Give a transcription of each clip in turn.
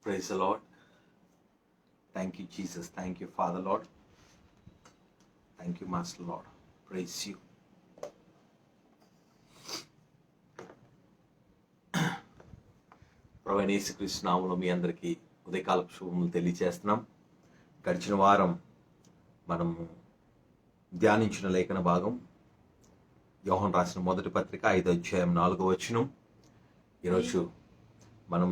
Praise the Lord. Thank you, Jesus. Thank you, Father Lord. Thank you, Master Lord. Praise you. ప్రభువైన యేసుక్రీస్తు నామములో మీ అందరికీ ఉదయకాలపు శుభములు తెలియజేస్తున్నాం. గడిచిన వారం మనము ధ్యానించిన లేఖన భాగం యోహాను రాసిన మొదటి పత్రిక 5వ అధ్యాయం 4వ వచనం. ఈరోజు మనం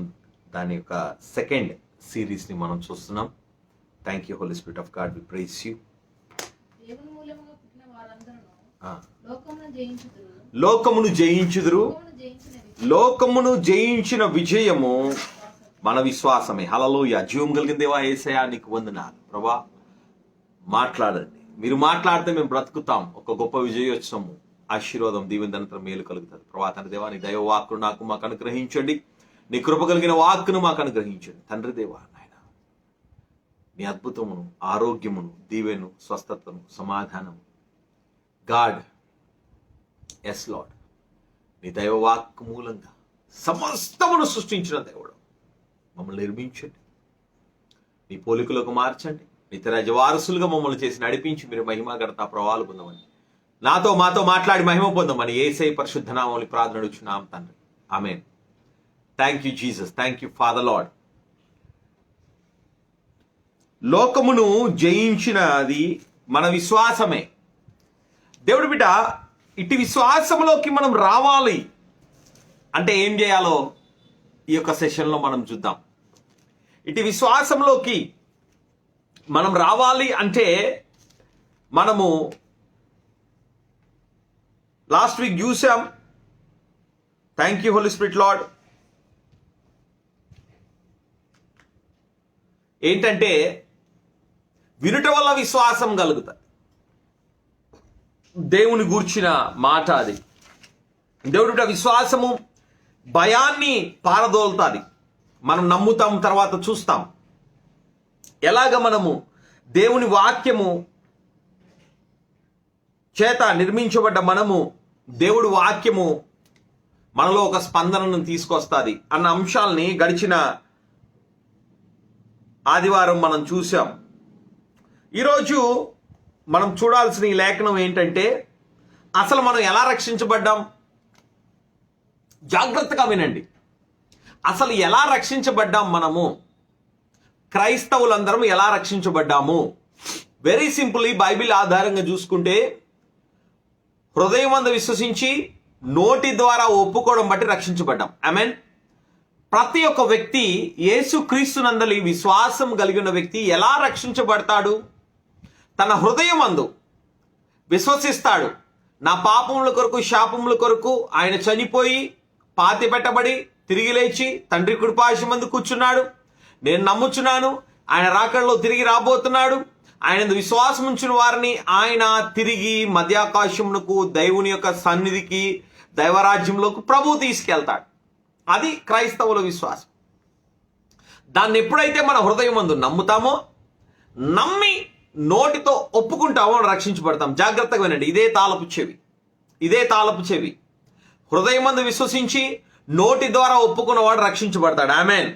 దాని యొక్క సెకండ్ సిరీస్ని మనం చూస్తున్నాం. Thank you Holi spirit of God, we praise you. లోకమును జయించుదురు, లోకమును జయించిన విజయము మన విశ్వాసమే. హల్లెలూయా. జీవం కలిగిన దేవా యేసయ్యా నీకు వందనాలు. ప్రభా మాట్లాడండి, మీరు మాట్లాడితే మేము బ్రతుకుతాం. ఒక గొప్ప విజయోత్సవము, ఆశీర్వాదం, దీవెనంతరం మేలు కలుగుతుంది. ప్రభా తండ్రి దేవా నీ దైవ వాక్కును మాకు అనుగ్రహించండి. నీ కృప కలిగిన వాక్కును మాకు అనుగ్రహించండి. తండ్రి దేవా నాయన నీ అద్భుతమును, ఆరోగ్యమును, దీవెను, స్వస్థతను, సమాధానము గాడ్ ఎస్ లార్డ్ నీ దైవ వాక్కు మూలంగా సమస్తమును సృష్టించిన దేవుడు మమ్మల్ని నిర్మించండి, నీ పోలికలకు మార్చండి, నిత్యరాజ్య వారసులుగా మమ్మల్ని చేసి నడిపించి మీరు మహిమ ఘనత ప్రభావాలు పొందమని, మాతో మాట్లాడి మహిమ పొందమని యేసయ్య పరిశుద్ధ నామములో ప్రార్థన అడుగుచున్నాం తండ్రి. ఆమేన్. Thank you Jesus. Thank you father Lord. లోకమును జయించినది మన విశ్వాసమే. దేవుడి బిడ్డ, ఇటు విశ్వాసంలోకి మనం రావాలి అంటే ఏం చేయాలో ఈ యొక్క సెషన్లో మనం చూద్దాం. ఇటు విశ్వాసంలోకి మనం రావాలి అంటే మనము లాస్ట్ వీక్ చూసాం. Thank you Holi spirit lord. ఏంటంటే వినుట వల్ల విశ్వాసం కలుగుతుంది. దేవుని గూర్చిన మాట అది. దేవుడి విశ్వాసము భయాన్ని పారదోలుతుంది. మనం నమ్ముతాం, తర్వాత చూస్తాం. ఎలాగ మనము దేవుని వాక్యము చేత నిర్మించబడ్డ మనము దేవుడి వాక్యము మనలో ఒక స్పందనను తీసుకొస్తుంది అన్న అంశాలని గడిచిన ఆదివారం మనం చూసాం. ఈరోజు మనం చూడాల్సిన ఈ లేఖనం ఏంటంటే అసలు మనం ఎలా రక్షించబడ్డాం. జాగ్రత్తగా వినండి. అసలు ఎలా రక్షించబడ్డాం మనము, క్రైస్తవులందరం ఎలా రక్షించబడ్డాము? వెరీ సింపుల్లీ బైబిల్ ఆధారంగా చూసుకుంటే హృదయమందు విశ్వసించి నోటి ద్వారా ఒప్పుకోవడం బట్టి రక్షించబడ్డాం. ఆమేన్. ప్రతి ఒక్క వ్యక్తి యేసుక్రీస్తునందలి విశ్వాసం కలిగిన వ్యక్తి ఎలా రక్షించబడతాడు? తన హృదయమందు విశ్వసిస్తాడు. నా పాపముల కొరకు, శాపముల కొరకు ఆయన చనిపోయి పాతి పెట్టబడి తిరిగి లేచి తండ్రి కుడిపార్శ్వమందు కూర్చున్నాడు. నేను నమ్ముచున్నాను ఆయన రాకడలో తిరిగి రాబోతున్నాడు. ఆయన విశ్వాసం ఉంచిన వారిని ఆయన తిరిగి మధ్యాకాశమునకు, దేవుని యొక్క సన్నిధికి, దైవరాజ్యంలోకి ప్రభు తీసుకెళ్తాడు. అది క్రైస్తవుల విశ్వాసం. దాన్ని ఎప్పుడైతే మన హృదయమందు నమ్ముతామో, నమ్మి నోటితో ఒప్పుకుంటామో రక్షించబడతాం. జాగ్రత్తగా వినండి. ఇదే తాళపు చెవి. హృదయమందు విశ్వసించి నోటి ద్వారా ఒప్పుకున్నవాడు రక్షించబడతాడు. ఆమేన్.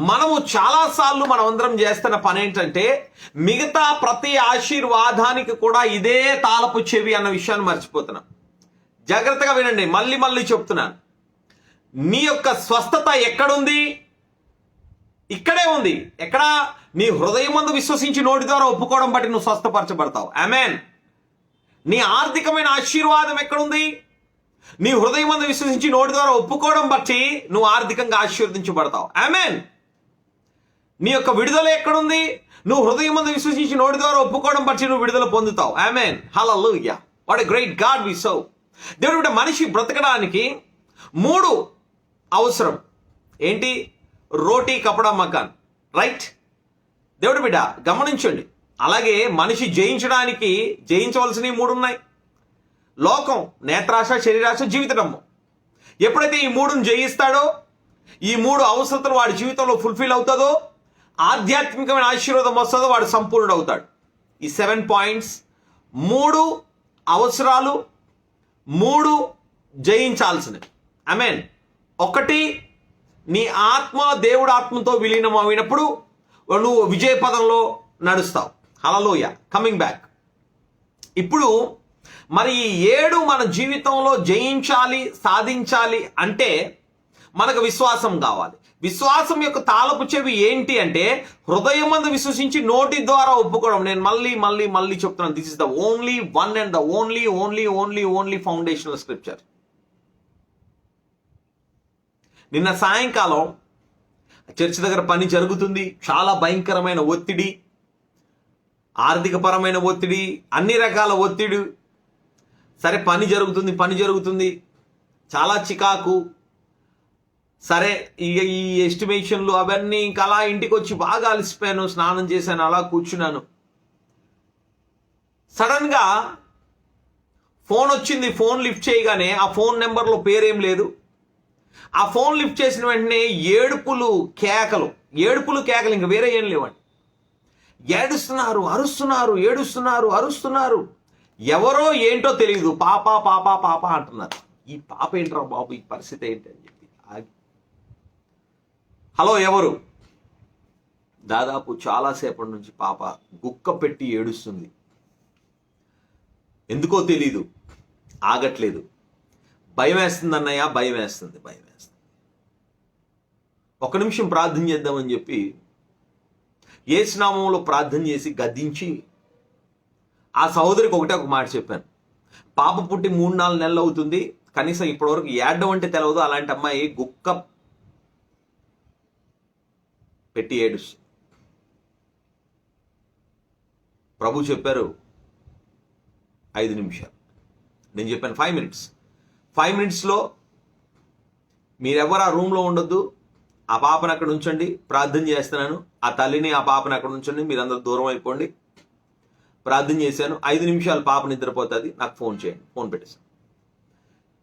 మనము చాలాసార్లు మనమందరం చేస్తున్న పని ఏంటంటే మిగతా ప్రతి ఆశీర్వాదానికి కూడా ఇదే తాళపు చెవి అన్న విషయాన్ని మర్చిపోతున్నాం. జాగ్రత్తగా వినండి. మళ్ళీ చెప్తున్నాను. నీ యొక్క స్వస్థత ఎక్కడుంది? ఇక్కడే ఉంది. ఎక్కడ? నీ హృదయమందు విశ్వసించి నోటి ద్వారా ఒప్పుకోవడం బట్టి నువ్వు స్వస్థపరచబడతావు. ఆమేన్. నీ ఆర్థికమైన ఆశీర్వాదం ఎక్కడుంది? నీ హృదయమందు విశ్వసించి నోటి ద్వారా ఒప్పుకోవడం బట్టి నువ్వు ఆర్థికంగా ఆశీర్వదించబడతావు. ఆమేన్. నీ యొక్క విడుదల ఎక్కడుంది? నువ్వు హృదయమందు విశ్వసించి నోటి ద్వారా ఒప్పుకోవడం బట్టి నువ్వు విడుదల పొందుతావు. ఆమేన్. హల్లెలూయా. What a great God we serve. దేవుడు మనిషి బ్రతకడానికి 3 అవసరం. ఏంటి? రోటీ, కపడా, మకాన్. రైట్? దేవుడి బిడ్డ గమనించండి. అలాగే మనిషి జయించవలసినవి 3 ఉన్నాయి. లోకం, నేత్రాశ, శరీరాశ, జీవితడమ్ము. ఎప్పుడైతే ఈ 3ను జయిస్తాడో, ఈ 3 అవసరతలు వాడి జీవితంలో ఫుల్ఫిల్ అవుతుందో, ఆధ్యాత్మికమైన ఆశీర్వాదం వస్తుందో, వాడు సంపూర్ణుడు అవుతాడు. ఈ 7 పాయింట్స్, 3 అవసరాలు, 3 జయించాల్సినవి. ఆమేన్. 1 నీ ఆత్మ దేవుడు ఆత్మతో విలీనం అయినప్పుడు నువ్వు విజయ పదంలో నడుస్తావు. హల్లెలూయా. Coming back. ఇప్పుడు మరి ఈ 7 మన జీవితంలో జయించాలి, సాధించాలి అంటే మనకు విశ్వాసం కావాలి. విశ్వాసం యొక్క తాళపు చెవి ఏంటి అంటే హృదయమందు విశ్వసించి నోటి ద్వారా ఒప్పుకోవడం. నేను మళ్ళీ చెప్తున్నాను. This is the only one and the only foundational scripture. నిన్న సాయంకాలం చర్చ్ దగ్గర పని జరుగుతుంది. చాలా భయంకరమైన ఒత్తిడి, ఆర్థికపరమైన ఒత్తిడి, అన్ని రకాల ఒత్తిడి. సరే పని జరుగుతుంది, చాలా చికాకు. సరే ఇక ఈ ఎస్టిమేషన్లు అవన్నీ ఇంకా అలా ఇంటికి వచ్చి బాగా అలసిపోయాను, స్నానం చేశాను, అలా కూర్చున్నాను. సడన్గా ఫోన్ వచ్చింది. ఫోన్ లిఫ్ట్ చేయగానే ఆ ఫోన్ నెంబర్లో పేరేం లేదు. ఆ ఫోన్ లిఫ్ట్ చేసిన వెంటనే ఏడుపులు కేకలు ఇంక వేరే ఏం లేవండి. అరుస్తున్నారు. ఎవరో ఏంటో తెలియదు. పాప అంటున్నారు. ఈ పాప ఏంట్రా బాబు, ఈ పరిస్థితి ఏంటి అని చెప్పి ఆగి, హలో ఎవరు? దాదాపు చాలాసేపటి నుంచి పాప గుక్క పెట్టి ఏడుస్తుంది. ఎందుకో తెలీదు, ఆగట్లేదు. భయం వేస్తుంది అన్నయ్య, భయం వేస్తుంది. ఒక నిమిషం ప్రార్థన చేద్దామని చెప్పి యేసు నామములో ప్రార్థన చేసి గద్దించి ఆ సహోదరికి ఒక మాట చెప్పాను. పాప పుట్టి 3-4 నెలలు అవుతుంది, కనీసం ఇప్పటివరకు ఏడడం అంటే తెలవదు. అలాంటి అమ్మాయి గుక్క పెట్టి ఏడుస్తుంది. ప్రభు చెప్పారు 5 నిమిషాలు. నేను చెప్పాను 5 మినిట్స్. 5 మినిట్స్లో మీరెవరు ఆ రూమ్లో ఉండొద్దు, ఆ పాపను అక్కడ ఉంచండి, ప్రార్థన చేస్తున్నాను. ఆ తల్లిని ఆ పాపను అక్కడ ఉంచండి, మీరందరూ దూరం అయిపోండి. ప్రార్థన చేశాను. 5 నిమిషాలు పాప నిద్రపోతుంది, నాకు ఫోన్ చేయండి. ఫోన్ పెట్టేశాను.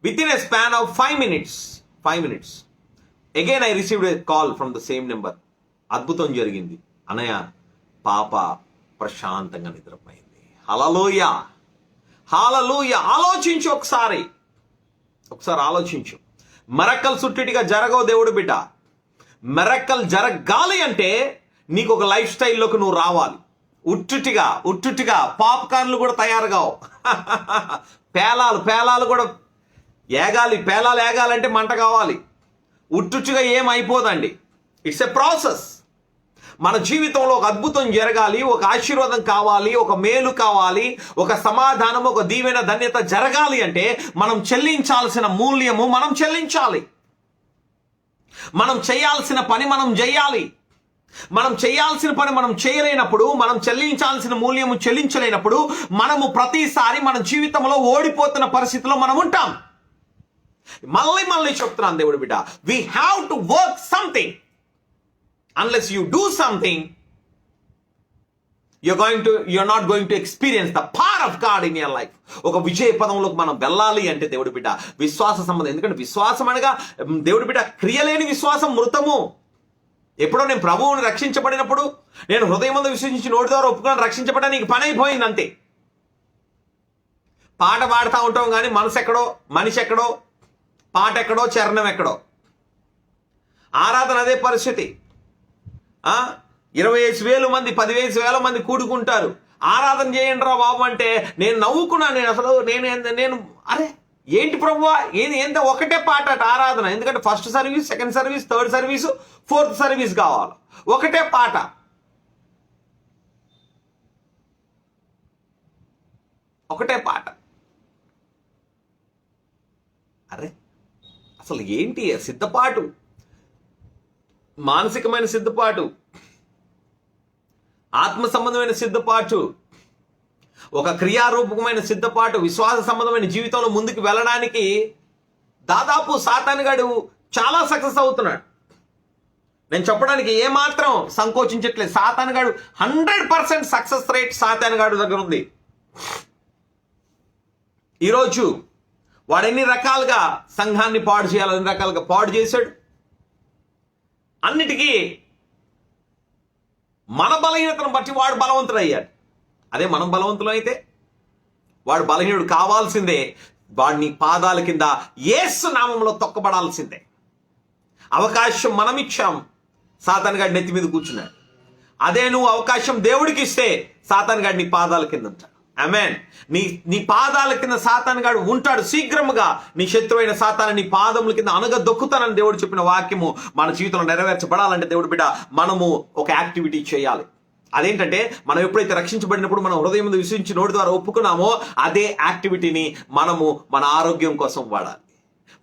With in a span of 5 minutes again I received a call from the same number. అద్భుతం జరిగింది. అన్నయ్య, పాప ప్రశాంతంగా నిద్రపోయింది. హల్లెలూయా. ఆలోచించు ఒకసారి ఆలోచించు. మిరకల్ సుట్టిటిగా జరగవు దేవుడు బిడ్డ. మిరకల్ జరగాలి అంటే నీకు ఒక లైఫ్ స్టైల్లోకి నువ్వు రావాలి. ఉట్టుటిగా పాప్కార్న్లు కూడా తయారు కావు. పేలాలు కూడా పేలాలు ఏగాలంటే మంట కావాలి. ఉట్టుగా ఏమైపోదండి. It's a process. మన జీవితంలో ఒక అద్భుతం జరగాలి, ఒక ఆశీర్వాదం కావాలి, ఒక మేలు కావాలి, ఒక సమాధానం, ఒక దీవెన, ధన్యత జరగాలి అంటే మనం చెల్లించాల్సిన మూల్యము మనం చెల్లించాలి. మనం చేయాల్సిన పని మనం చేయాలి. మనం చేయాల్సిన పని మనం చేయలేనప్పుడు, మనం చెల్లించాల్సిన మూల్యము చెల్లించలేనప్పుడు మనము ప్రతిసారి మన జీవితంలో ఓడిపోతున్న పరిస్థితిలో మనం ఉంటాం. మళ్ళీ చెప్తున్నాను దేవుడు బిడ్డ, we have to work something. Unless you do something, you're not going to experience the power of God in your life. ఒక విజయ పదంలోకి మనం వెళ్ళాలి అంటే దేవుడి బిడ్డ విశ్వాస సంబంధం. ఎందుకంటే విశ్వాసం అనగా దేవుడి బిడ్డ క్రియలేని విశ్వాసం మృతము. ఎప్పుడో నేను ప్రభువుని రక్షించబడినప్పుడు, నేను హృదయమందు విశ్వసించి నోటి ద్వారా ఒప్పుకొని రక్షించబడడానికి పని అయిపోయింది అంతే. పాట పాడుతూ ఉంటాం కానీ మనిషి ఎక్కడో, పాట ఎక్కడో, చరణం ఎక్కడో. ఆరాధన అదే పరిస్థితి. 25,000 మంది 10,000 మంది కూడుకుంటారు. ఆరాధన చేయండి రా బాబు అంటే నేను నవ్వుకున్నాను. నేను అరే ఏంటి ప్రభువా, ఏంటో ఒకటే పాట అట ఆరాధన. ఎందుకంటే first service, second service, third service, fourth service కావాలి. ఒకటే పాట. అరే అసలు ఏంటి సిద్ధపాటు, మానసికమైన సిద్ధపాటు, ఆత్మ సంబంధమైన సిద్ధపాటు, ఒక క్రియారూపకమైన సిద్ధపాటు, విశ్వాస సంబంధమైన జీవితంలో ముందుకు వెళ్ళడానికి దాదాపు సాతానుగాడు చాలా సక్సెస్ అవుతున్నాడు. నేను చెప్పడానికి ఏమాత్రం సంకోచించట్లేదు. సాతానుగాడు 100% సక్సెస్ రేట్ సాతానుగాడు దగ్గర ఉంది. ఈరోజు వాడు ఎన్ని రకాలుగా సంఘాన్ని పాడు చేయాలి, ఎన్ని రకాలుగా పాడు చేశాడు. అన్నిటికీ మన బలహీనతను బట్టి వాడు బలవంతుడు అయ్యాడు. అదే మనం బలవంతులు అయితే వాడు బలహీనుడు కావాల్సిందే. వాడిని పాదాల కింద యేసు నామంలో తొక్కబడాల్సిందే. అవకాశం మనం ఇచ్చాం, సాతాను గాడి నెత్తి మీద కూర్చున్నాడు. అదే నువ్వు అవకాశం దేవుడికి ఇస్తే సాతాను గాడి నీ పాదాల కింద ఉంటాడు. ఆమేన్. నీ పాదాల కింద సాతాను గాడు ఉంటాడు. శీఘ్రముగా నీ శత్రువైన సాతాను నీ పాదముల కింద అనగదొక్కుతానని దేవుడు చెప్పిన వాక్యము మన జీవితంలో నెరవేర్చబడాలంటే దేవుడు బిడ్డ మనము ఒక యాక్టివిటీ చేయాలి. అదేంటంటే మనం ఎప్పుడైతే రక్షించబడినప్పుడు మనం హృదయం మీద విశ్వసించి నోటి ద్వారా ఒప్పుకున్నామో అదే యాక్టివిటీని మనము మన ఆరోగ్యం కోసం వాడాలి,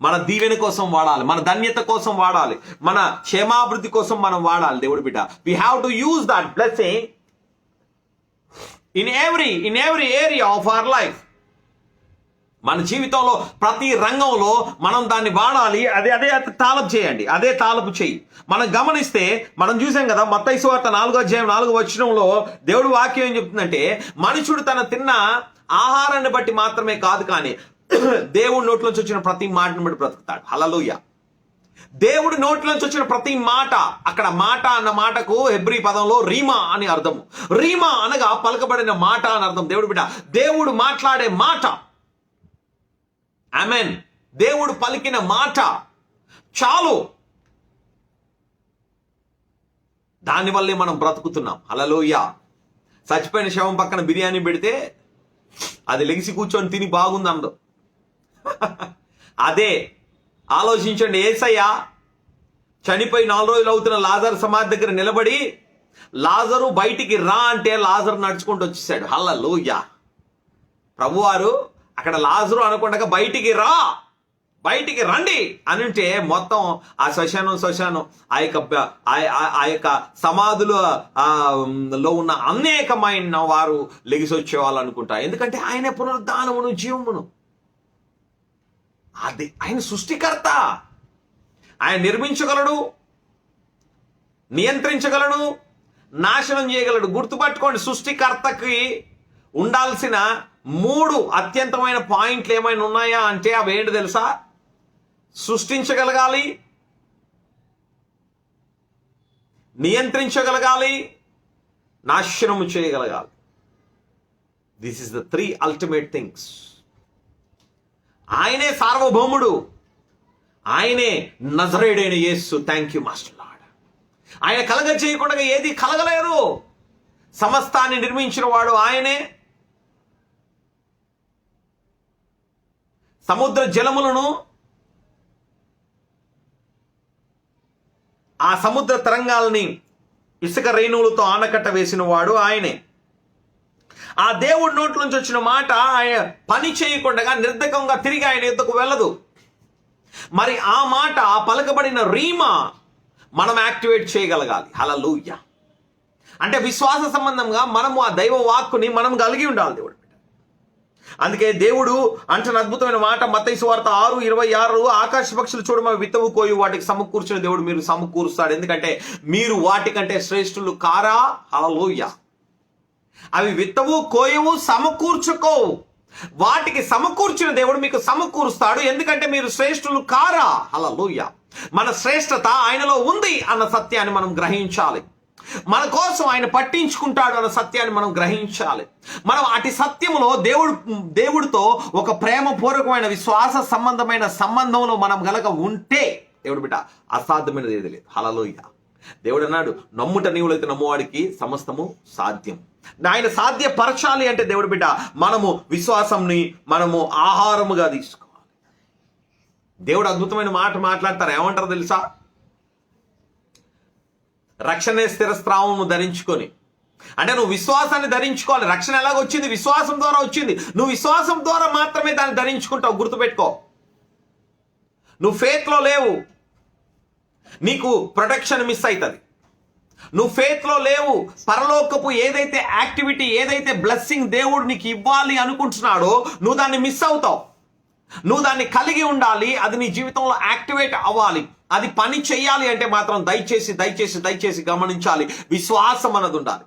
మన దీవెన కోసం వాడాలి, మన ధన్యత కోసం వాడాలి, మన క్షేమాభివృద్ధి కోసం మనం వాడాలి. దేవుడి బిడ్డ, we have to use that blessing in every area of our life. మన జీవితంలో ప్రతి రంగంలో మనం దాన్ని వాడాలి. అదే తాలపు చేయండి, అదే తాలపు చేయి. మనం గమనిస్తే మనం చూసాం కదా, మత్తయి సువార్త 4:4 దేవుడు వాక్యం ఏం చెప్తుందంటే, మనుషుడు తన తిన్న ఆహారాన్ని బట్టి మాత్రమే కాదు కానీ దేవుడి నోట్లోంచి వచ్చిన ప్రతి మాటను బట్టి బ్రతుకుతాడు. హల్లెలూయా. దేవుడి నోట్లోంచి వచ్చిన ప్రతి మాట, అక్కడ మాట అన్న మాటకు హెబ్రీ పదంలో రీమా అని అర్థము. రీమా అనగా పలకబడిన మాట అని అర్థం. దేవుడు బిడ్డ, దేవుడు మాట్లాడే మాట, ఆమేన్, దేవుడు పలికిన మాట చాలు, దానివల్లే మనం బ్రతుకుతున్నాం. హల్లెలూయా. చచ్చిపోయిన శవం పక్కన బిర్యానీ పెడితే అది లెగిసి కూర్చొని తిని బాగుంది అందం. అదే ఆలోచించండి. యేసయ్య చనిపోయి 4 రోజులు అవుతున్న లాజరు సమాధి దగ్గర నిలబడి లాజరు బయటికి రా అంటే లాజరు నడుచుకుంటూ వచ్చేసాడు. హల్లెలూయా. ప్రభువారు అక్కడ లాజరు అనకుండా బయటికి రా, బయటికి రండి అని అంటే మొత్తం ఆ శ్మశానం ఆ యొక్క సమాధులలో ఉన్న అనేకమైన వారు లెగిసి వచ్చేవాళ్ళు అనుకుంటా. ఎందుకంటే ఆయన పునరుద్ధానమును జీవమును, అది ఆయన సృష్టికర్త. ఆయన నిర్మించగలడు, నియంత్రించగలడు, నాశనం చేయగలడు. గుర్తుపట్టుకోండి, సృష్టికర్తకి ఉండాల్సిన 3 అత్యంతమైన పాయింట్లు ఏమైనా ఉన్నాయా అంటే అవి ఏంటి తెలుసా? సృష్టించగలగాలి, నియంత్రించగలగాలి, నాశనము చేయగలగాలి. This is the 3 ultimate things. ఆయనే సార్వభౌముడు, ఆయనే నజరేయుడైన యేసు. Thank you master Lord. ఆయన కలగ చేయకుండా ఏది కలగలేదు. సమస్తాన్ని నిర్మించిన వాడు ఆయనే. సముద్ర జలములను, ఆ సముద్ర తరంగాల్ని ఇసుక రేణువులతో ఆనకట్ట వేసిన వాడు ఆయనే. ఆ దేవుడి నోట్ల నుంచి వచ్చిన మాట ఆయన పని చేయకుండా నిర్ధకంగా తిరిగి ఆయన యుద్ధకు వెళ్ళదు. మరి ఆ మాట, ఆ పలకబడిన రీమా మనం యాక్టివేట్ చేయగలగాలి. హల్లెలూయా. అంటే విశ్వాస సంబంధంగా మనము ఆ దైవ వాక్కుని మనం కలిగి ఉండాలి. దేవుడు అందుకే దేవుడు అంటున్న అద్భుతమైన మాట మత్తయి సువార్త 6:26, ఆకాశ పక్షులు చూడమ విత్తవు కోయు వాటికి సమకూర్చిన దేవుడు మీరు సమకూరుస్తాడు. ఎందుకంటే మీరు వాటికంటే శ్రేష్ఠులు కారా. హల్లెలూయా. అవి విత్తవు, కోయవు, సమకూర్చుకోవు. వాటికి సమకూర్చిన దేవుడు మీకు సమకూరుస్తాడు. ఎందుకంటే మీరు శ్రేష్ఠులు కారా. హల్లెలూయా. మన శ్రేష్ఠత ఆయనలో ఉంది అన్న సత్యాన్ని మనం గ్రహించాలి. మన కోసం ఆయన పట్టించుకుంటాడు అన్న సత్యాన్ని మనం గ్రహించాలి. మనం అటు సత్యములో దేవుడితో ఒక ప్రేమపూర్వకమైన విశ్వాస సంబంధమైన సంబంధంలో మనం గనక ఉంటే దేవుడు బిడ్డ అసాధ్యమైనది ఏది లేదు. హల్లెలూయా. దేవుడు అన్నాడు, నమ్ముట నీవులైతే నమ్మువాడికి సమస్తము సాధ్యం. ఆయన సాధ్యపరచాలి అంటే దేవుడు బిడ్డ మనము విశ్వాసంని మనము ఆహారముగా తీసుకోవాలి. దేవుడు అద్భుతమైన మాట మాట్లాడతారు. ఏమంటారు తెలుసా? రక్షణే స్థిరస్త్రావము ధరించుకొని, అంటే నువ్వు విశ్వాసాన్ని ధరించుకోవాలి. రక్షణ ఎలాగొచ్చింది? విశ్వాసం ద్వారా వచ్చింది. నువ్వు విశ్వాసం ద్వారా మాత్రమే దాన్ని ధరించుకుంటావు. గుర్తుపెట్టుకో. నువ్వు ఫేత్లో లేవు, నీకు ప్రొటెక్షన్ మిస్ అవుతుంది. నువ్వు ఫేత్లో లేవు, పరలోకపు ఏదైతే యాక్టివిటీ, ఏదైతే బ్లెస్సింగ్ దేవుడు నీకు ఇవ్వాలి అనుకుంటున్నాడో నువ్వు దాన్ని మిస్ అవుతావు. నువ్వు దాన్ని కలిగి ఉండాలి. అది నీ జీవితంలో యాక్టివేట్ అవ్వాలి. అది పని చెయ్యాలి అంటే మాత్రం దయచేసి గమనించాలి. విశ్వాసం అన్నది ఉండాలి.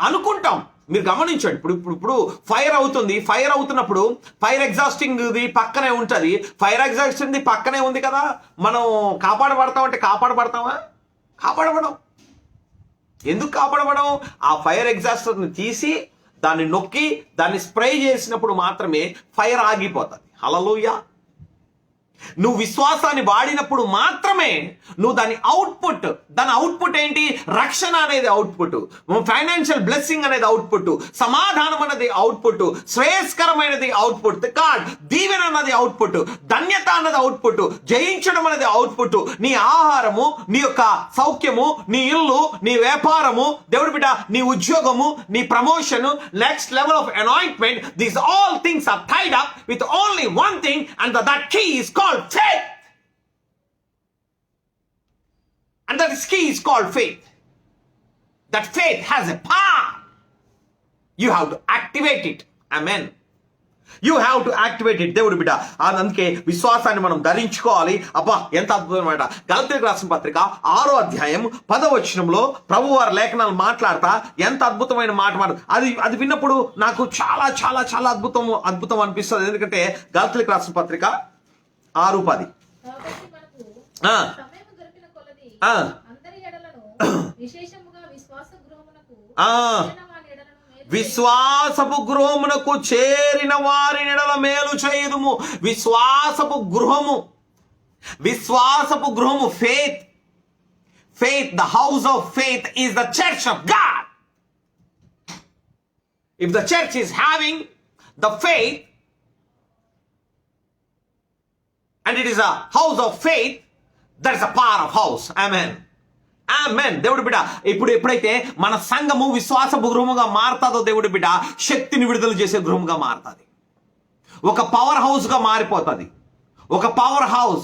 అనుకుంటాం, మీరు గమనించండి. ఇప్పుడు ఫైర్ అవుతుంది. ఫైర్ అవుతున్నప్పుడు ఫైర్ ఎగ్జాస్టింగ్ పక్కనే ఉంటుంది. ఫైర్ ఎగ్జాస్టింగ్ పక్కనే ఉంది కదా, మనం కాపాడబడతామంటే కాపాడబడతామా? కాపాడబడం. ఎందుకు కాపాడబడం? ఆ ఫైర్ ఎగ్జాస్టర్ని తీసి దాన్ని నొక్కి దాన్ని స్ప్రే చేసినప్పుడు మాత్రమే ఫైర్ ఆగిపోతుంది. హల్లెలూయా. నువ్వు విశ్వాసాన్ని వాడినప్పుడు మాత్రమే నువ్వు దాని అవుట్పుట్ ఏంటి? రక్షణ అనేది అవుట్పుట్, ఫైనాన్షియల్ బ్లెస్సింగ్ అనేది అవుట్పుట్, సమాధానం అనేది అవుట్పుట్, శ్రేయస్కరమైనది అవుట్పుట్, గాడ్ దీవెన అన్నది అవుట్పుట్, ధన్యత అన్నది అవుట్పుట్, జయించడం అనేది అవుట్పుట్. నీ ఆహారము, నీ యొక్క సౌఖ్యము, నీ ఇల్లు, నీ వ్యాపారము, దేవుడి బిడ్డ నీ ఉద్యోగము, నీ promotion, next level of anointment, these all things are tied up with only one thing, and that key is called faith. And that key is called faith. That faith has a power. You have to activate it. Amen. You have to activate it. దేవుడి బిడ్డ అందుకే విశ్వాసాన్ని మనం ధరించుకోవాలి. అబ్బా ఎంత అద్భుతమైన గలతీయులకు రాసిన పత్రిక 6వ అధ్యాయం 10వ వచనంలో ప్రభు వారి లేఖనాలు మాట్లాడతా ఎంత అద్భుతమైన మాట అది విన్నప్పుడు నాకు చాలా చాలా చాలా అద్భుతం అనిపిస్తుంది. ఎందుకంటే గలతీయులకు రాసిన పత్రిక 6:10. విశ్వాసపు గృహమునకు చేరిన వారి ఎడల మేలు చేయుదుము. విశ్వాసపు గృహము faith, the house of faith is the church of God. If the church is having the faith and it is a house of faith, that is a power of house. Amen. దేవుడి బిడ్డ ఎప్పుడైతే మన సంఘము విశ్వాసపు గృహముగా మారుతుందో దేవుడి బిడ్డ శక్తిని విడుదల చేసే గృహముగా మారుతుంది. ఒక పవర్ హౌస్ గా మారిపోతుంది. ఒక పవర్ హౌస్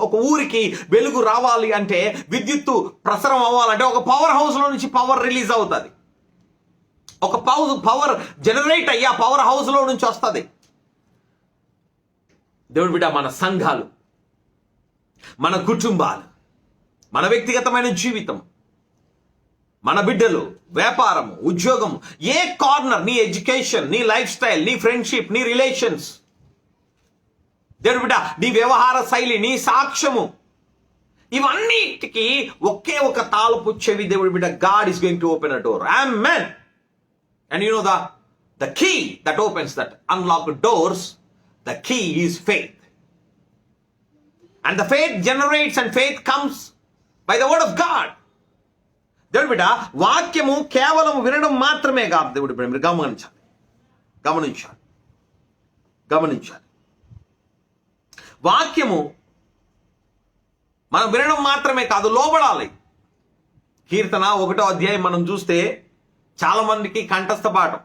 ఒక ఊరికి వెలుగు రావాలి అంటే, విద్యుత్తు ప్రసరం అవ్వాలంటే ఒక పవర్ హౌస్ లో నుంచి పవర్ రిలీజ్ అవుతుంది. ఒక పవర్ జనరేట్ అయ్యి ఆ పవర్ హౌస్ లో నుంచి వస్తుంది. దేవుడి బిడ్డ మన సంఘాలు, మన కుటుంబాలు, మన వ్యక్తిగతమైన జీవితం, మన బిడ్డలు, వ్యాపారము, ఉద్యోగం, ఏ కార్నర్, నీ ఎడ్యుకేషన్, నీ లైఫ్ స్టైల్, నీ ఫ్రెండ్షిప్, నీ రిలేషన్స్, దేవుడి బిడ్డ నీ వ్యవహార శైలి, నీ సాక్ష్యము, ఇవన్నిటికీ ఒకే ఒక తాళపు చెవి దేవుడి బిడ్డ. God is going to open a door. Amen. And you know the key that opens that unlocked doors, the key is faith. And the faith generates and faith comes by the word of God. దేవుడి బిడ్డ వాక్యము కేవలం వినడం మాత్రమే కాదు. దేవుడి బిడ్డ మీరు గమనించాలి. వాక్యము మనం వినడం మాత్రమే కాదు, లోబడాలి. కీర్తన 1వ అధ్యాయం మనం చూస్తే చాలా మందికి కంఠస్థ పాఠం.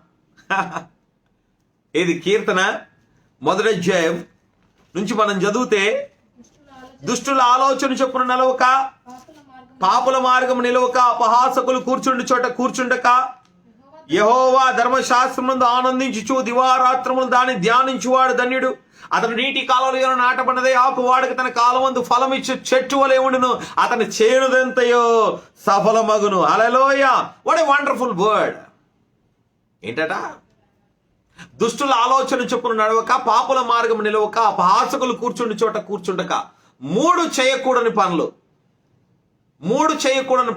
ఇది కీర్తన 1వ అధ్యాయం నుంచి మనం చదివితే, దుష్టుల ఆలోచన చొప్పున నిలవక, పాపుల మార్గం నిలవక, అపహాసకులు కూర్చుండి చోట కూర్చుండక, యెహోవా ధర్మశాస్త్రమునందు ఆనందించుచు దివారాత్రములు దాన్ని ధ్యానించువాడు ధన్యుడు. అతను నీటి కాలంలో నాటబడినదే, ఆకు వాడికి తన కాలమందు ఫలమిచ్చు చెట్టు వలె ఉండును, అతని చేనుదెంతయో సఫలమగును. హల్లెలూయా. What a wonderful word. ఏంటట? దుష్టుల ఆలోచన చొప్పున నడవక, పాపుల మార్గం నిలవక, అపహాసకులు కూర్చుండి చోట కూర్చుండక. 3 చేయకూడని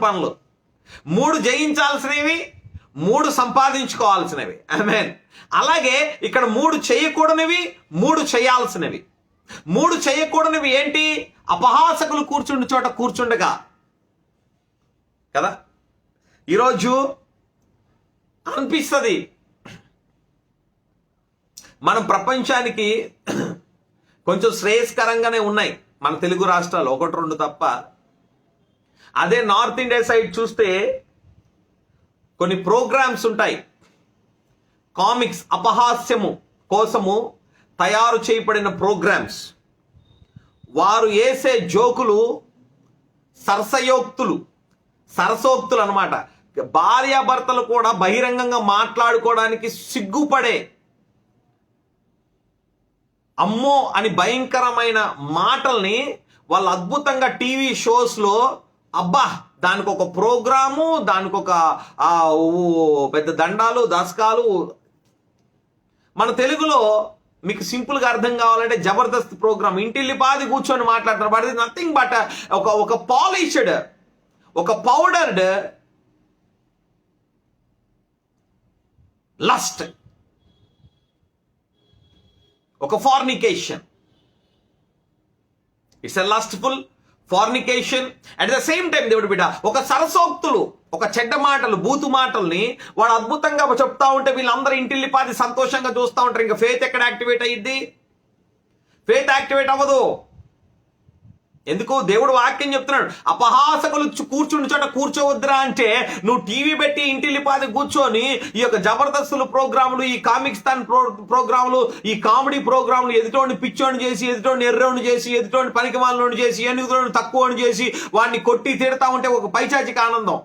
పనులు, 3 జయించాల్సినవి, 3 సంపాదించుకోవాల్సినవి. ఆమేన్. అలాగే ఇక్కడ 3 చేయకూడనివి, 3 చేయాల్సినవి. 3 చేయకూడనివి ఏంటి? అపహాసకులు కూర్చుండి చోట కూర్చుండగా కదా. ఈరోజు అనిపిస్తుంది మనం ప్రపంచానికి కొంచెం శ్రేయస్కరంగానే ఉన్నాయి మన తెలుగు రాష్ట్రాలు, 1-2 తప్ప. అదే నార్త్ ఇండియా సైడ్ చూస్తే కొన్ని ప్రోగ్రామ్స్ ఉంటాయి. కామిక్స్, అపహాస్యము కోసము తయారు చేయబడిన ప్రోగ్రామ్స్. వారు వేసే జోకులు సరసోక్తులు అన్నమాట. భార్యాభర్తలు కూడా బహిరంగంగా మాట్లాడుకోవడానికి సిగ్గుపడే, అమ్మో అని భయంకరమైన మాటల్ని వాళ్ళు అద్భుతంగా టీవీ షోస్లో, అబ్బా దానికి ఒక ప్రోగ్రాము, దానికి ఒక పెద్ద దండాలు, దశకాలు. మన తెలుగులో మీకు సింపుల్గా అర్థం కావాలంటే జబర్దస్త్ ప్రోగ్రామ్, ఇంటిల్లిపాది కూర్చొని మాట్లాడుతున్నారు. బట్ ఇది నథింగ్ బట్ ఒక పాలిష్డ్, ఒక పౌడర్డ్ లస్ట్, ఒక fornication. It's a lustful fornication. At the same time దేవుడి బిడ్డ ఒక సరసోక్తులు, ఒక చెడ్డ మాటలు, బూతు మాటల్ని వాడు అద్భుతంగా చెప్తా ఉంటే వీళ్ళందరూ ఇంటిల్లిపాది సంతోషంగా చూస్తూ ఉంటారు. ఇంకా ఫెయిత్ ఎక్కడ యాక్టివేట్ అయ్యిద్ది? ఫెయిత్ యాక్టివేట్ అవ్వదు. ఎందుకు? దేవుడు వాక్యం చెప్తున్నాడు, అపహాసకులు కూర్చుని చోట కూర్చోవద్దురా అంటే నువ్వు టీవీ పెట్టి ఇంటిల్లిపాది కూర్చొని ఈ యొక్క జబర్దస్తులు ప్రోగ్రాములు, ఈ కామిక్స్తాన్ ప్రోగ్రాములు, ఈ కామెడీ ప్రోగ్రాములు ఎదుటోడిని పిచ్చోని చేసి, ఎదుటోడిని ఎర్రోని చేసి, ఎదుటోడిని పనికిమాలని చేసి, ఎన్నికలోని తక్కువని చేసి వాడిని కొట్టి తిడతా ఉంటే ఒక పైచాచిక ఆనందం.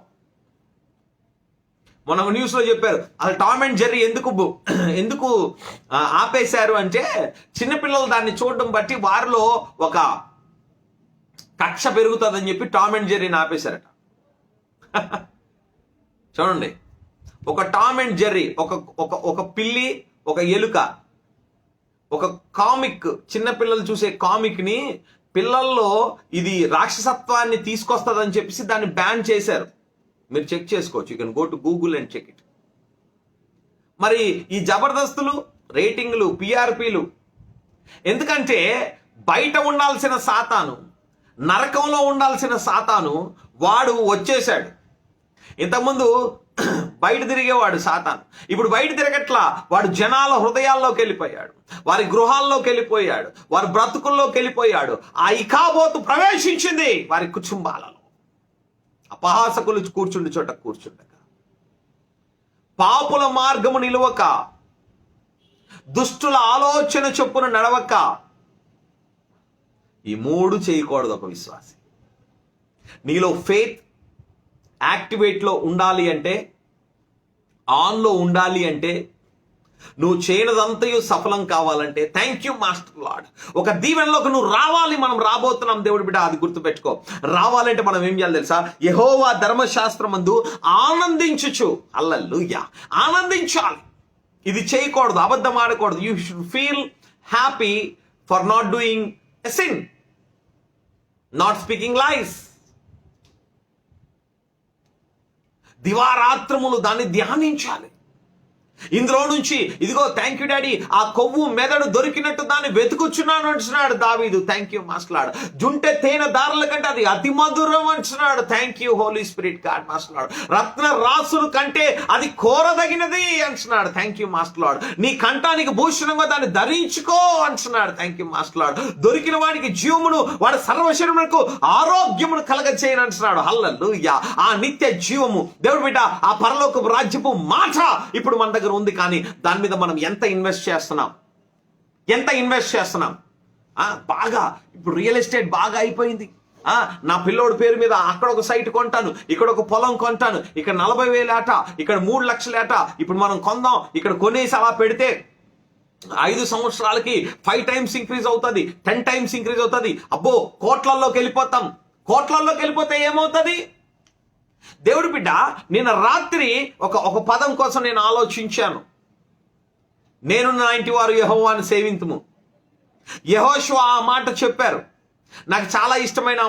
మొన్న న్యూస్ లో చెప్పారు అసలు టామ్ అండ్ జెర్రీ ఎందుకు ఆపేశారు అంటే చిన్నపిల్లలు దాన్ని చూడడం బట్టి వారిలో ఒక కక్ష పెరుగుతుందని చెప్పి టామ్ అండ్ జెర్రీని ఆపేశారట. చూడండి, ఒక టామ్ అండ్ జెర్రీ, ఒక పిల్లి, ఒక ఎలుక, ఒక కామిక్, చిన్నపిల్లలు చూసే కామిక్ ని పిల్లల్లో ఇది రాక్షసత్వాన్ని తీసుకొస్తుందని చెప్పేసి దాన్ని బ్యాన్ చేశారు. మీరు చెక్ చేసుకోవచ్చు. You can go to Google and check it. మరి ఈ జబర్దస్తులు, రేటింగ్లు, పిఆర్పీలు, ఎందుకంటే బయట ఉండాల్సిన సాతాను, నరకంలో ఉండాల్సిన సాతాను వాడు వచ్చేశాడు. ఇంతకుముందు బయట తిరిగేవాడు సాతాను, ఇప్పుడు బయట తిరగట్లా. వాడు జనాల హృదయాల్లోకి వెళ్ళిపోయాడు, వారి గృహాల్లోకి వెళ్ళిపోయాడు, వారి బ్రతుకుల్లోకి వెళ్ళిపోయాడు. ఆ ఇకాబోతు ప్రవేశించింది వారి కుటుంబాలలో. అపహాసకులు కూర్చుండి చోట కూర్చుండక, పాపుల మార్గము నిలవక, దుష్టుల ఆలోచన చొప్పున నడవక, ఈ మూడు చేయకూడదు ఒక విశ్వాసి. నీలో ఫెయిత్ యాక్టివేట్లో ఉండాలి అంటే, ఆన్లో ఉండాలి అంటే, నువ్వు చేయనదంతయు సఫలం కావాలంటే, థ్యాంక్ యూ మాస్టర్ లార్డ్, ఒక దీవెనలోకి నువ్వు రావాలి. మనం రాబోతున్నాం దేవుడి బిడ్డ, అది గుర్తుపెట్టుకో. రావాలంటే మనం ఏం చేయాలి తెలుసా? యెహోవా ధర్మశాస్త్రమందు ఆనందించుచు, హల్లెలూయా, ఆనందించాలి. ఇది చేయకూడదు, అబద్ధం ఆడకూడదు. You should feel happy for not doing a sin, not speaking lies. దివారాత్రములు దాన్ని ధ్యానించాలి. ఇందులో నుంచి ఇదిగో థ్యాంక్ యూ డాడీ, ఆ కొవ్వు మెదడు దొరికినట్టు దాన్ని వెతుకుచున్నాను అంటున్నాడు దావీదు. Thank you మాస్టర్లాడ్. జుంటె తేనె దారుల కంటే అది అతి మధురం అంటున్నాడు. Thank you Holi Spirit God master Lord. రత్న రాసుల కంటే అది కోరదగినది అంటున్నాడు. Thank you master Lord. నీ కంఠానికి భూషణంగా దాన్ని ధరించుకో అంటున్నాడు. Thank you master Lord. దొరికిన వాడికి జీవమును, వాడి సర్వశరీరమునకు ఆరోగ్యమును కలగచేయను అంటున్నాడు. హల్లెలూయా. ఆ నిత్య జీవము దేవుడి బిడ్డ, ఆ పరలోకపు రాజ్యపు మాట ఇప్పుడు మన దగ్గర ఉంది. కానీ దాని మీద మనం ఎంత ఇన్వెస్ట్ చేస్తున్నాం? బాగా ఇప్పుడు రియల్ ఎస్టేట్ బాగా అయిపోయింది. నా పిల్లోడి పేరు మీద అక్కడ ఒక సైట్ కొంటాను, ఇక్కడ ఒక పొలం కొంటాను, ఇక్కడ 40,000 ఏట, ఇక్కడ 3 లక్షల ఏట, ఇప్పుడు మనం కొందాం, ఇక్కడ కొనేసి అలా పెడితే 5 సంవత్సరాలకి 5 టైమ్స్ ఇంక్రీజ్ అవుతుంది, 10 టైమ్స్ ఇంక్రీజ్ అవుతుంది. అబ్బో, కోట్లల్లోకి వెళ్ళిపోతాం. కోట్లల్లోకి వెళ్ళిపోతే ఏమవుతుంది? దేవుడి బిడ్డ, నిన్న రాత్రి ఒక పదం కోసం నేను ఆలోచించాను. నేను నా ఇంటి వారు యెహోవాను సేవింతుము. యెహోషువ ఆ మాట చెప్పారు. నాకు చాలా ఇష్టమైన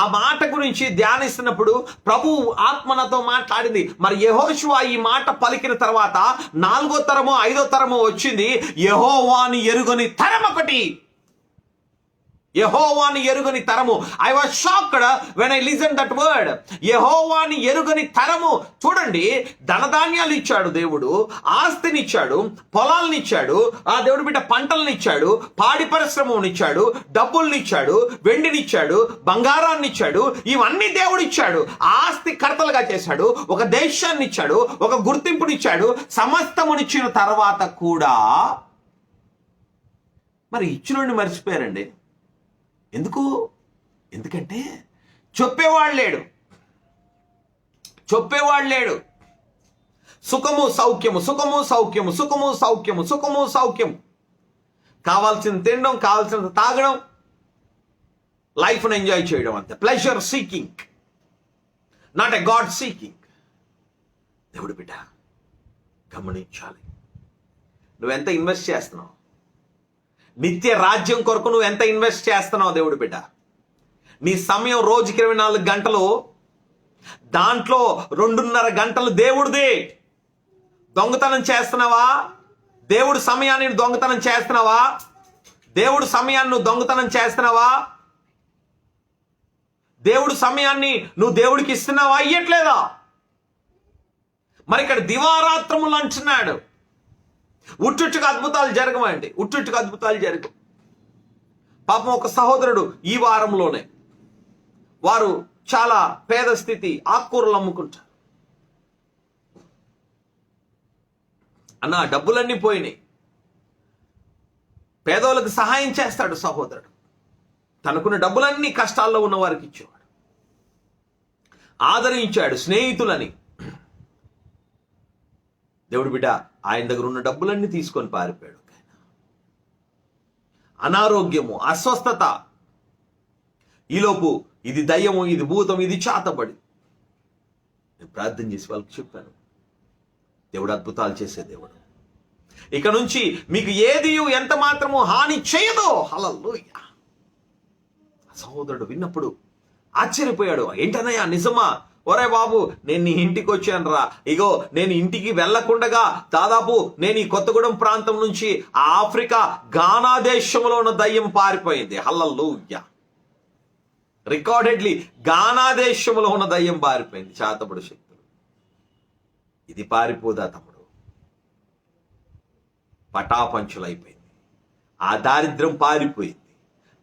ఆ మాట గురించి ధ్యానిస్తున్నప్పుడు ప్రభు ఆత్మ నాతో మాట్లాడింది. మరి యెహోషువ ఈ మాట పలికిన తర్వాత 4వ తరమో 5వ తరమో వచ్చింది. యెహోవాను ఎరుగని తరం ఒకటి, యెహోవాని ఎరుగని తరము. I was shocked when I listen that word. యెహోవాని ఎరుగని తరము. చూడండి, ధనధాన్యాలు ఇచ్చాడు దేవుడు, ఆస్తినిచ్చాడు, పొలాలనిచ్చాడు, ఆ దేవుడు బిడ్డ పంటలనిచ్చాడు, పాడి పరిశ్రమనిచ్చాడు, డబ్బుల్నిచ్చాడు, వెండినిచ్చాడు, బంగారాన్నిచ్చాడు. ఇవన్నీ దేవుడు ఇచ్చాడు. ఆస్తి కర్తలుగా చేశాడు, ఒక దేశాన్ని ఇచ్చాడు, ఒక గుర్తింపునిచ్చాడు. సమస్తమునిచ్చిన తర్వాత కూడా మరి ఇచ్చినోడిని మర్చిపోయారండి. ఎందుకంటే చెప్పేవాడు లేడు. సుఖము సౌఖ్యము, సుఖము సౌఖ్యము, సుఖము సౌఖ్యము, సుఖము సౌఖ్యము. కావాల్సిన తినడం, కావాల్సిన తాగడం, లైఫ్ను ఎంజాయ్ చేయడం అంతే. Pleasure seeking, not a God seeking. దేవుడు బిడ్డ గమనించాలి. నువ్వెంత ఇన్వెస్ట్ చేస్తున్నావు? నిత్య రాజ్యం కొరకు నువ్వు ఎంత ఇన్వెస్ట్ చేస్తున్నావు? దేవుడు బిడ్డ, నీ సమయం రోజుకి 24 గంటలు, దాంట్లో 2.5 గంటలు దేవుడిదే. దొంగతనం చేస్తున్నావా? దేవుడు సమయాన్ని దొంగతనం చేస్తున్నావా? దేవుడు సమయాన్ని దొంగతనం చేస్తున్నావా? దేవుడు సమయాన్ని నువ్వు దేవుడికి ఇస్తున్నావా? ఇయ్యట్లేదా? మరి ఇక్కడ దివారాత్రములు అంటున్నాడు. ఉట్టుగా అద్భుతాలు జరగమండి, ఉట్టుగా అద్భుతాలు జరగవు. పాపం ఒక సహోదరుడు ఈ వారంలోనే, వారు చాలా పేద స్థితి, ఆకుకూరలు అమ్ముకుంటారు. అన్న డబ్బులన్నీ పోయినాయి. పేదోళ్ళకి సహాయం చేస్తాడు సహోదరుడు. తనకున్న డబ్బులన్నీ కష్టాల్లో ఉన్న వారికి ఇచ్చేవాడు, ఆదరించాడు స్నేహితులని. దేవుడు బిడ్డ ఆయన దగ్గర ఉన్న డబ్బులన్నీ తీసుకొని పారిపోయాడు. అనారోగ్యము, అస్వస్థత, ఈలోపు ఇది దయ్యము, ఇది భూతం, ఇది చాతబడి. నేను ప్రార్థన చేసి వాళ్ళకి చెప్పాను, దేవుడు అద్భుతాలు చేసే దేవుడు. ఇక నుంచి మీకు ఏది ఎంత మాత్రము హాని చేయదో. హల్లెలూయా. సహోదరుడు విన్నప్పుడు ఆశ్చర్యపోయాడు. ఏంటన్నయ్యా నిజమా? ఒరే బాబు, నేను నీ ఇంటికి వచ్చాను రా. ఇగో నేను ఇంటికి వెళ్లకుండగా దాదాపు నేను ఈ కొత్తగూడెం ప్రాంతం నుంచి ఆఫ్రికా గానా దేశంలో ఉన్న దయ్యం పారిపోయింది. హల్లెలూయా. రికార్డెడ్లీ గానా దేశంలో ఉన్న దయ్యం పారిపోయింది, చాతబడు శక్తులు. ఇది పారిపోదా తమ్ముడు? పటాపంచులైపోయింది. ఆ దారిద్ర్యం పారిపోయింది,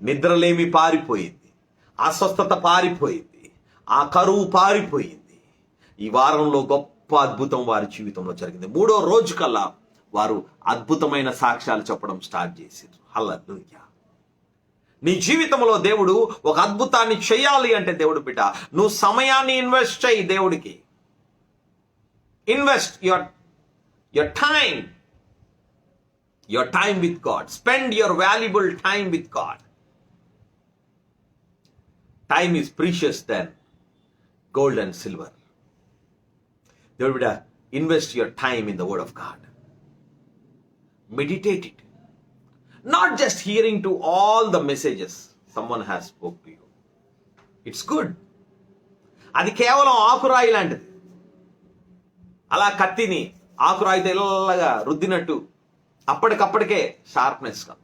నిద్రలేమి పారిపోయింది, అస్వస్థత పారిపోయింది, ఆ కరువు పారిపోయింది. ఈ వారంలో గొప్ప అద్భుతం వారి జీవితంలో జరిగింది. 3వ రోజు కల్లా వారు అద్భుతమైన సాక్ష్యాలు చెప్పడం స్టార్ట్ చేశారు. హల్లెలూయా. నీ జీవితంలో దేవుడు ఒక అద్భుతాన్ని చేయాలి అంటే, దేవుడు బిడ్డ నువ్వు సమయాన్ని ఇన్వెస్ట్ చేయి దేవుడికి. Invest your time with God. Spend your valuable time with God. Time is precious then gold and silver. దేవుడు బిడ్డ invest your time in the word of God. Meditate it. Not just hearing to all the messages someone has spoke to you. It's good. అది కేవలం ఆకురాయి లాంటిది. అలా కత్తిని ఆకురాయితో ఇల్లగా రుద్దినట్టు అప్పటికప్పటికే sharpness కలుగుతుంది.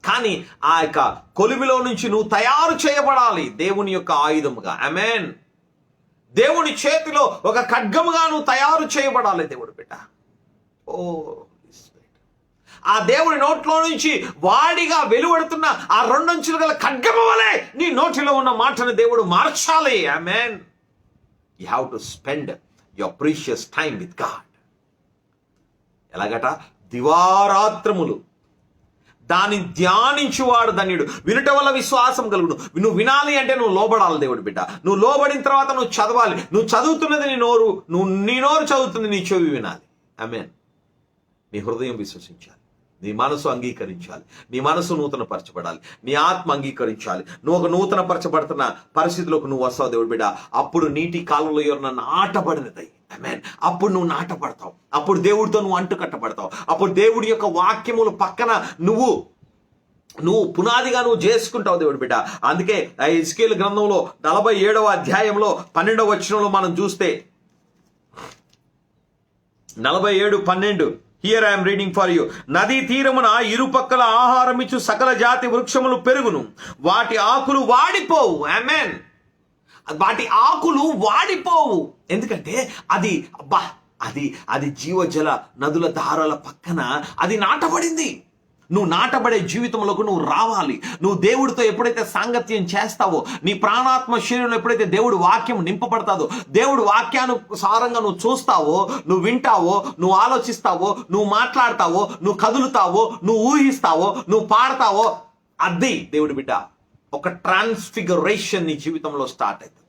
కానీ ఆ యొక్క కొలిమిలో నుంచి నువ్వు తయారు చేయబడాలి దేవుని యొక్క ఆయుధముగా. ఆమేన్. దేవుని చేతిలో ఒక ఖడ్గముగా నువ్వు తయారు చేయబడాలి దేవుడు బిడ్డ. ఓ ఆ దేవుని నోట్లో నుంచి వాడిగా వెలువడుతున్న ఆ 2 అంచులు గల ఖడ్గము వలె నీ నోటిలో ఉన్న మాటను దేవుడు మార్చాలి. Amen. You have to spend your precious time with God. ఎలాగట? దివారాత్రములు దాన్ని ధ్యానించువాడు ధన్యుడు. వినుట వల్ల విశ్వాసం కలుగును. నువ్వు వినాలి అంటే నువ్వు లోబడాలి దేవుడు బిడ్డ. నువ్వు లోబడిన తర్వాత నువ్వు చదవాలి. నువ్వు చదువుతున్నది నీ నోరు చదువుతుంది, నీ చెవి వినాలి. ఆమేన్. నీ హృదయం విశ్వసించాలి, నీ మనసు అంగీకరించాలి, నీ మనసు నూతన పరచబడాలి, నీ ఆత్మ అంగీకరించాలి. నువ్వు ఒక నూతన పరచబడుతున్న పరిస్థితిలోకి నువ్వు వస్తావు దేవుడు బిడ్డ. అప్పుడు నీటి కాలంలో ఎవరన్నా నాటబడినదై, ఆమేన్, అప్పుడు నువ్వు నాటపడతావు. అప్పుడు దేవుడితో నువ్వు అంటు కట్టబడతావు. అప్పుడు దేవుడి యొక్క వాక్యములు పక్కన నువ్వు పునాదిగా నువ్వు చేసుకుంటావు దేవుడు బిడ్డ. అందుకే హిజ్కీయేలు గ్రంథంలో 47వ అధ్యాయంలో 12వ వచనంలో మనం చూస్తే 47:12 here I'm reading for you. నదీ తీరమున ఇరుపక్కల ఆహారం ఇచ్చు సకల జాతి వృక్షములు పెరుగును, వాటి ఆకులు వాడిపోవు. ఆమేన్. వాటి ఆకులు వాడిపోవు. ఎందుకంటే అది జీవజల నదుల ధారల పక్కన అది నాటబడింది. నువ్వు నాటబడే జీవితంలోకి నువ్వు రావాలి. నువ్వు దేవుడితో ఎప్పుడైతే సాంగత్యం చేస్తావో, నీ ప్రాణాత్మ శరీరంలో ఎప్పుడైతే దేవుడు వాక్యం నింపబడతాదో, దేవుడు వాక్యానుసారంగా నువ్వు చూస్తావో, నువ్వు వింటావో, నువ్వు ఆలోచిస్తావో, నువ్వు మాట్లాడతావో, నువ్వు కదులుతావో, నువ్వు ఊహిస్తావో, నువ్వు పాడతావో, అది దేవుడి బిడ్డ ఒక ట్రాన్స్ఫిగరేషన్ నీ జీవితంలో స్టార్ట్ అవుతుంది.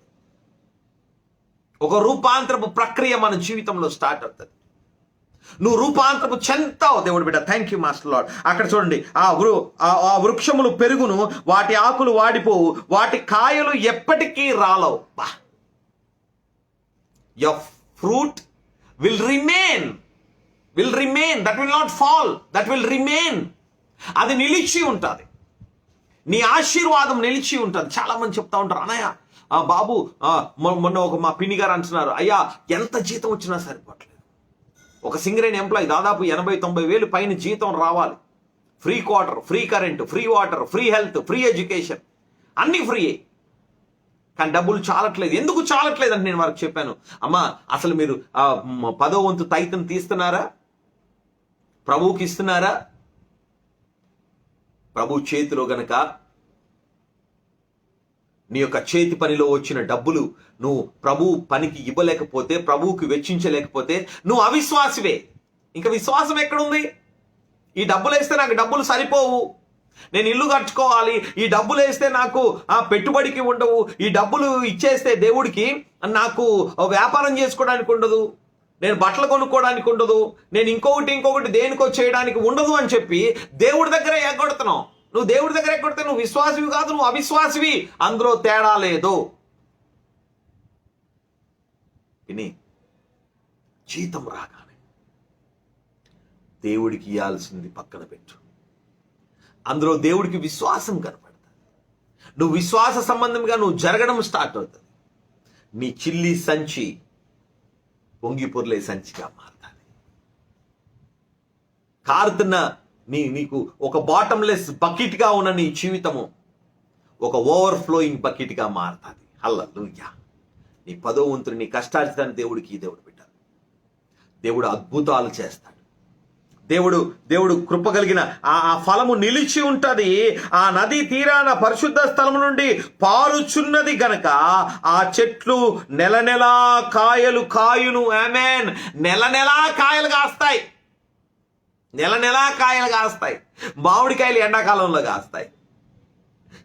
ఒక రూపాంతరపు ప్రక్రియ మన జీవితంలో స్టార్ట్ అవుతుంది. నువ్వు రూపాంతరపు చెందుతావు దేవుడు బిడ్డ. Thank you master lord. అక్కడ చూడండి, ఆ వృక్షములు పెరుగును, వాటి ఆకులు వాడిపోవు, వాటి కాయలు ఎప్పటికీ రాలవు. Your fruit will remain. That will not fall. That will remain. అది నిలిచి ఉంటుంది. నీ ఆశీర్వాదం నిలిచి ఉంటుంది. చాలా మంది చెప్తా ఉంటారు, అన్నయ్య బాబు మొన్న మా పిన్ని గారు అంటున్నారు, అయ్యా ఎంత జీతం వచ్చినా సరిపోవట్లేదు. ఒక సింగరేణి ఎంప్లాయీ దాదాపు 80-90 వేలు పైన జీతం రావాలి. Free quarter, free current, free water, free health, free education, అన్ని ఫ్రీ. కానీ డబ్బులు చాలట్లేదు. ఎందుకు చాలట్లేదు అని నేను వారికి చెప్పాను. అమ్మా, అసలు మీరు 10వ వంతు తైతను తీస్తున్నారా? ప్రభువుకి ఇస్తున్నారా? ప్రభు చేతిలో గనక నీ యొక్క చేతి పనిలో వచ్చిన డబ్బులు నువ్వు ప్రభు పనికి ఇవ్వలేకపోతే, ప్రభువుకి వెచ్చించలేకపోతే నువ్వు అవిశ్వాసివే. ఇంకా విశ్వాసం ఎక్కడుంది? ఈ డబ్బులు వేస్తే నాకు డబ్బులు సరిపోవు, నేను ఇల్లు కట్టుకోవాలి, ఈ డబ్బులు వేస్తే నాకు పెట్టుబడికి ఉండవు, ఈ డబ్బులు ఇచ్చేస్తే దేవుడికి నాకు వ్యాపారం చేసుకోవడానికి ఉండదు, నేను బట్టలు కొనుక్కోవడానికి ఉండదు, నేను ఇంకొకటి దేనికో చేయడానికి ఉండదు అని చెప్పి దేవుడి దగ్గర ఎగ్గొడుతున్నావు. నువ్వు దేవుడి దగ్గర ఎగ్గొడితే నువ్వు విశ్వాసివి కాదు, నువ్వు అవిశ్వాసివి. అందులో తేడా లేదు. విని, జీతం రాగానే దేవుడికి ఇవ్వాల్సింది పక్కన పెట్టు. అందులో దేవుడికి విశ్వాసం కనపడుతుంది. నువ్వు విశ్వాస సంబంధంగా నువ్వు జరగడం స్టార్ట్ అవుతుంది. నీ చిల్లి సంచి పొంగి పొర్లే సంచిగా మారుతుంది. కారుతున్న నీకు ఒక బాటంలెస్ బకెట్గా ఉన్న నీ జీవితము ఒక ఓవర్ఫ్లోయింగ్ బకెట్గా మారుతుంది. హల్లెలూయా. నీ 10వ వంతుని, నీ కష్టార్జితాన్ని దేవుడికి దేవుడు పెట్టారు. దేవుడు అద్భుతాలు చేస్తాడు. దేవుడు కృప కలిగిన ఆ ఫలము నిలిచి ఉంటది. ఆ నది తీరాన పరిశుద్ధ స్థలము నుండి పారుచున్నది గనక ఆ చెట్లు నెల నెలా కాయలు కాయును. ఆమేన్. నెల నెలా కాయలు కాస్తాయి. నెల నెలా కాయలు కాస్తాయి. మామిడికాయలు ఎండాకాలంలో కాస్తాయి,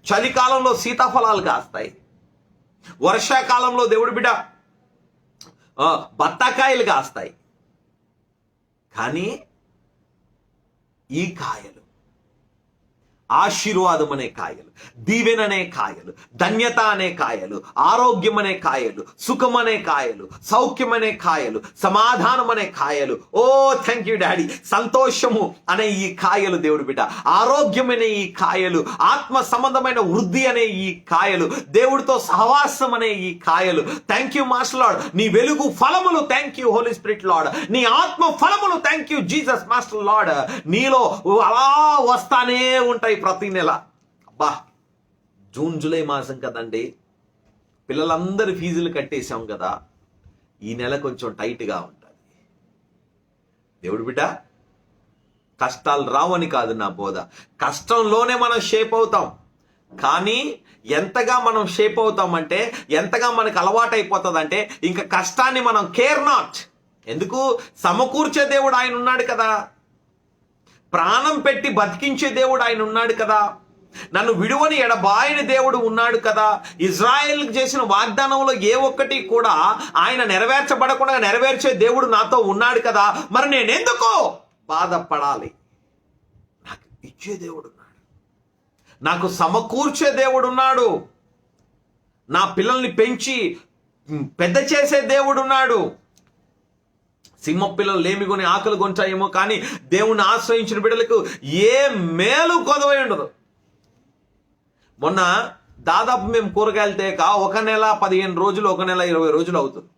చలికాలంలో సీతాఫలాలు కాస్తాయి, వర్షాకాలంలో దేవుడి బిడ్డ బత్తాకాయలు కాస్తాయి. కానీ ఈ కాయలు ఆశీర్వాదం అనే కాయలు, దీవెన అనే కాయలు, ధన్యత అనే కాయలు, ఆరోగ్యం అనే కాయలు, సుఖం అనే కాయలు, సౌఖ్యం అనే కాయలు, సమాధానం అనే కాయలు, ఓ థ్యాంక్ యూ డాడీ, సంతోషము అనే ఈ కాయలు దేవుడు బిడ్డ, ఆరోగ్యం అనే ఈ కాయలు, ఆత్మ సంబంధమైన వృద్ధి అనే ఈ కాయలు, దేవుడితో సహవాసం అనే ఈ కాయలు. Thank you master lord. నీ వెలుగు ఫలములు, thank you Holi spirit lord. నీ ఆత్మ ఫలములు, thank you Jesus master lord. నీలో అలా వస్తానే ఉంటాయి ప్రతి నెల. అబ్బా, జూన్ జూలై మాసం కదండి, పిల్లలందరి ఫీజులు కట్టేశాం కదా, ఈ నెల కొంచెం టైట్గా ఉంటుంది. దేవుడు బిడ్డ, కష్టాలు రావని కాదు నా బోధ, కష్టంలోనే మనం షేప్ అవుతాం. కానీ ఎంతగా మనం షేప్ అవుతామంటే, ఎంతగా మనకు అలవాటు అయిపోతుందంటే, ఇంకా కష్టాన్ని మనం కేర్ నాట్. ఎందుకు? సమకూర్చే దేవుడు ఆయన ఉన్నాడు కదా, ప్రాణం పెట్టి బతికించే దేవుడు ఆయన ఉన్నాడు కదా, నన్ను విడువని ఎడబాయని దేవుడు ఉన్నాడు కదా. ఇజ్రాయెల్కి చేసిన వాగ్దానంలో ఏ ఒక్కటి కూడా ఆయన నెరవేర్చబడకుండా నెరవేర్చే దేవుడు నాతో ఉన్నాడు కదా. మరి నేను ఎందుకు బాధపడాలి? నాకు ఇచ్చే దేవుడు ఉన్నాడు, నాకు సమకూర్చే దేవుడు ఉన్నాడు, నా పిల్లల్ని పెంచి పెద్ద చేసే దేవుడు ఉన్నాడు. సింహ పిల్లలు లేమికొని ఆకలి కొంటాయేమో, కానీ దేవుని ఆశ్రయించిన బిడ్డలకు ఏ మేలు కొదవై ఉండదు. మొన్న దాదాపు మేము కూరగాయలు తేక 1 నెల 15 రోజులు, 1 నెల 20 రోజులు అవుతుంది.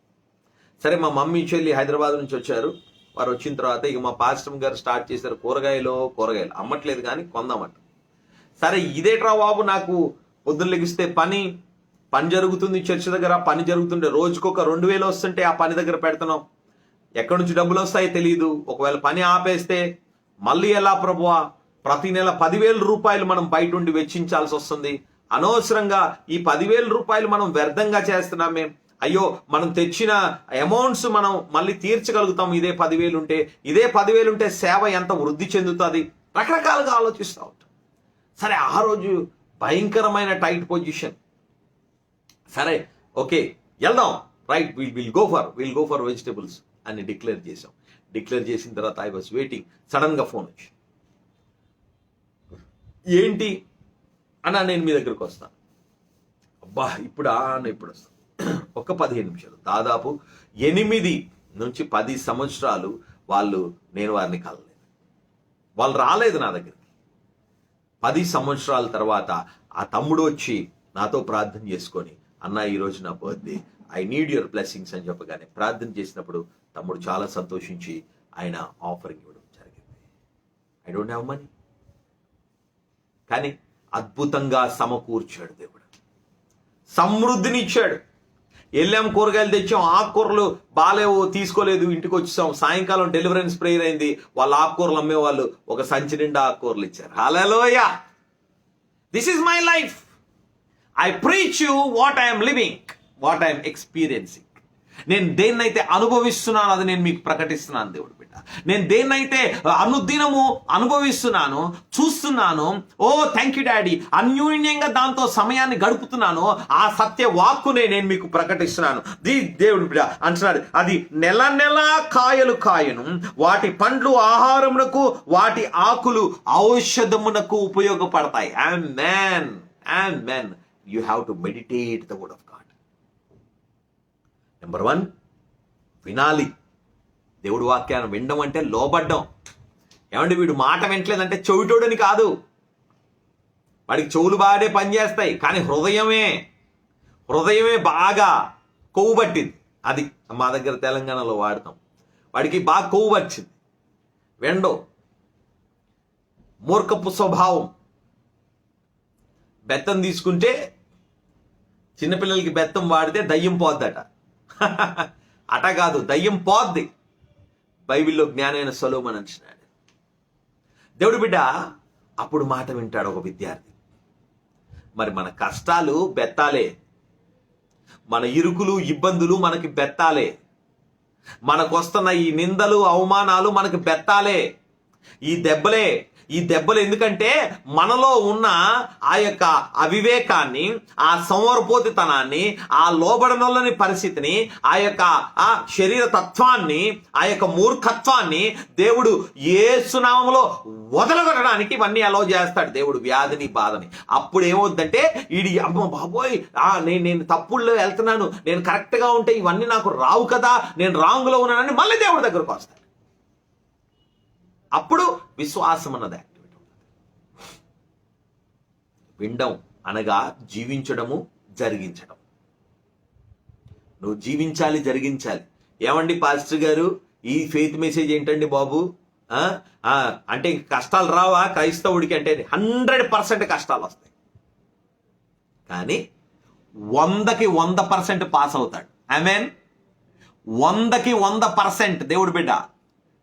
సరే, మా మమ్మీ చెల్లి హైదరాబాద్ నుంచి వచ్చారు. వారు వచ్చిన తర్వాత ఇక మా పాస్టర్ గారు స్టార్ట్ చేశారు, కూరగాయలు అమ్మట్లేదు కానీ కొందామంట. సరే, ఇదేట్రా బాబు, నాకు పొద్దున్న లెగిస్తే పని జరుగుతుంది, చర్చి దగ్గర పని జరుగుతుంటే రోజుకొక 2000 వస్తుంటే ఆ పని దగ్గర పెడుతున్నాం. ఎక్కడి నుంచి డబ్బులు వస్తాయో తెలియదు. ఒకవేళ పని ఆపేస్తే మళ్ళీ ఎలా ప్రభువా? ప్రతి నెల 10,000 రూపాయలు మనం బయట ఉండి వెచ్చించాల్సి వస్తుంది. అనవసరంగా ఈ 10,000 రూపాయలు మనం వ్యర్థంగా చేస్తున్నామే. అయ్యో, మనం తెచ్చిన అమౌంట్స్ మనం మళ్ళీ తీర్చగలుగుతాం ఇదే 10,000 ఉంటే. ఇదే 10,000 ఉంటే సేవ ఎంత వృద్ధి చెందుతుంది? రకరకాలుగా ఆలోచిస్తూ ఉంటాం. సరే, ఆ రోజు భయంకరమైన టైట్ పొజిషన్. సరే, ఓకే, వెళ్దాం, right, will go for vegetables అని డిక్లేర్ చేసాం. డిక్లేర్ చేసిన తర్వాత ఐ వాజ్ వెయిటింగ్. సడన్ గా ఫోన్ వచ్చి, ఏంటి అన్నా, నేను మీ దగ్గరకు వస్తాను. అబ్బా, ఇప్పుడు వస్తాను. ఒక 15 నిమిషాలు, దాదాపు 8 నుంచి 10 సంవత్సరాలు నేను వారిని కలలేదు. వాళ్ళు రాలేదు నా దగ్గరికి. 10 సంవత్సరాల తర్వాత ఆ తమ్ముడు వచ్చి నాతో ప్రార్థన చేసుకొని, అన్న ఈరోజు నా birthday, I need your blessings అని చెప్పగానే ప్రార్థన చేసినప్పుడు తమ్ముడు చాలా సంతోషించి ఆయన ఆఫరింగ్ ఇవ్వడం జరిగింది. ఐ డోంట్ హ్యావ్ మనీ, కానీ అద్భుతంగా సమకూర్చాడు దేవుడు. సమృద్ధినిచ్చాడు. వెళ్ళాం, కూరగాయలు తెచ్చాం, ఆకుకూరలు బాలేవు, తీసుకోలేదు, ఇంటికి వచ్చేసాం. సాయంకాలం డెలివరెన్స్ ప్రేయర్ అయింది. వాళ్ళ ఆకుకూరలు అమ్మేవాళ్ళు ఒక సంచి నిండా ఆకుకూరలు ఇచ్చారు. Hallelujah. This is my life. I preach you what I'm living, what I'm experiencing. నేను దేన్నైతే అనుభవిస్తున్నాను అది నేను మీకు ప్రకటిస్తున్నాను దేవుడు బిడ్డ. నేను దేన్నైతే అనుదినము అనుభవిస్తున్నాను, చూస్తున్నాను, ఓ థ్యాంక్ యూ డాడీ, అన్యూన్యంగా దాంతో సమయాన్ని గడుపుతున్నాను, ఆ సత్య వాక్కునే నేను మీకు ప్రకటిస్తున్నాను. దేవుడు బిడ్డ అంటున్నాడు, అది నెల నెల కాయలు కాయను, వాటి పండ్లు ఆహారమునకు, వాటి ఆకులు ఔషధమునకు ఉపయోగపడతాయి. ఆమేన్, ఆమేన్. You have to meditate the word of God. Number 1, వినాలి. దేవుడి వాక్యాన్ని వినడం అంటే లోబడ్డం. ఏమంటే వీడు మాట వింటలేదంటే చెవిటోడని కాదు, వాడికి చెవులు బాగానే పనిచేస్తాయి, కానీ హృదయమే బాగా కొవ్వు పట్టింది. అది మా దగ్గర తెలంగాణలో వాడతాం. వాడికి బాగా కొవ్వు పట్టింది, వెండో మూర్ఖపు స్వభావం. బెత్తం తీసుకుంటే, చిన్నపిల్లలకి బెత్తం వాడితే దయ్యం పోద్దట. అట కాదు, దయ్యం పోద్ది. బైబిల్లో జ్ఞానైన సొలొమోను అంటున్నాడు. దేవుడు బిడ్డ అప్పుడు మాట వింటాడు ఒక విద్యార్థి. మరి మన కష్టాలు బెత్తాలే, మన ఇరుకులు ఇబ్బందులు మనకి బెత్తాలే, మనకు వస్తున్న ఈ నిందలు అవమానాలు మనకి బెత్తాలే, ఈ దెబ్బలు ఎందుకంటే మనలో ఉన్న ఆ యొక్క అవివేకాన్ని, ఆ సంవరపోతితనాన్ని, ఆ లోబడనొల్లని పరిస్థితిని, ఆ యొక్క శరీర తత్వాన్ని, ఆ యొక్క మూర్ఖత్వాన్ని దేవుడు యేసునామములో వదలగొట్టడానికి ఇవన్నీ అలౌ చేస్తాడు దేవుడు, వ్యాధిని బాధని. అప్పుడు ఏమవుతుందంటే ఈడి అమ్మ బాబోయ్, నేను తప్పుల్లో వెళ్తున్నాను, నేను కరెక్ట్గా ఉంటే ఇవన్నీ నాకు రావు కదా, నేను రాంగ్లో ఉన్నానని మళ్ళీ దేవుడి దగ్గరకు వస్తాడు. అప్పుడు విశ్వాసం అన్నది యాక్టివేట్ అవుతుంది. వినడం అనగా జీవించడము, జరిగించడం. నువ్వు జీవించాలి, జరిగించాలి. ఏమండి పాస్టర్ గారు, ఈ ఫెయిత్ మెసేజ్ ఏంటండి బాబు? అంటే కష్టాలు రావా క్రైస్తవుడికి అంటే? 100% కష్టాలు వస్తాయి, కానీ 100కి 100% పాస్ అవుతాడు. ఆమేన్. 100కి 100% దేవుడు బిడ్డ.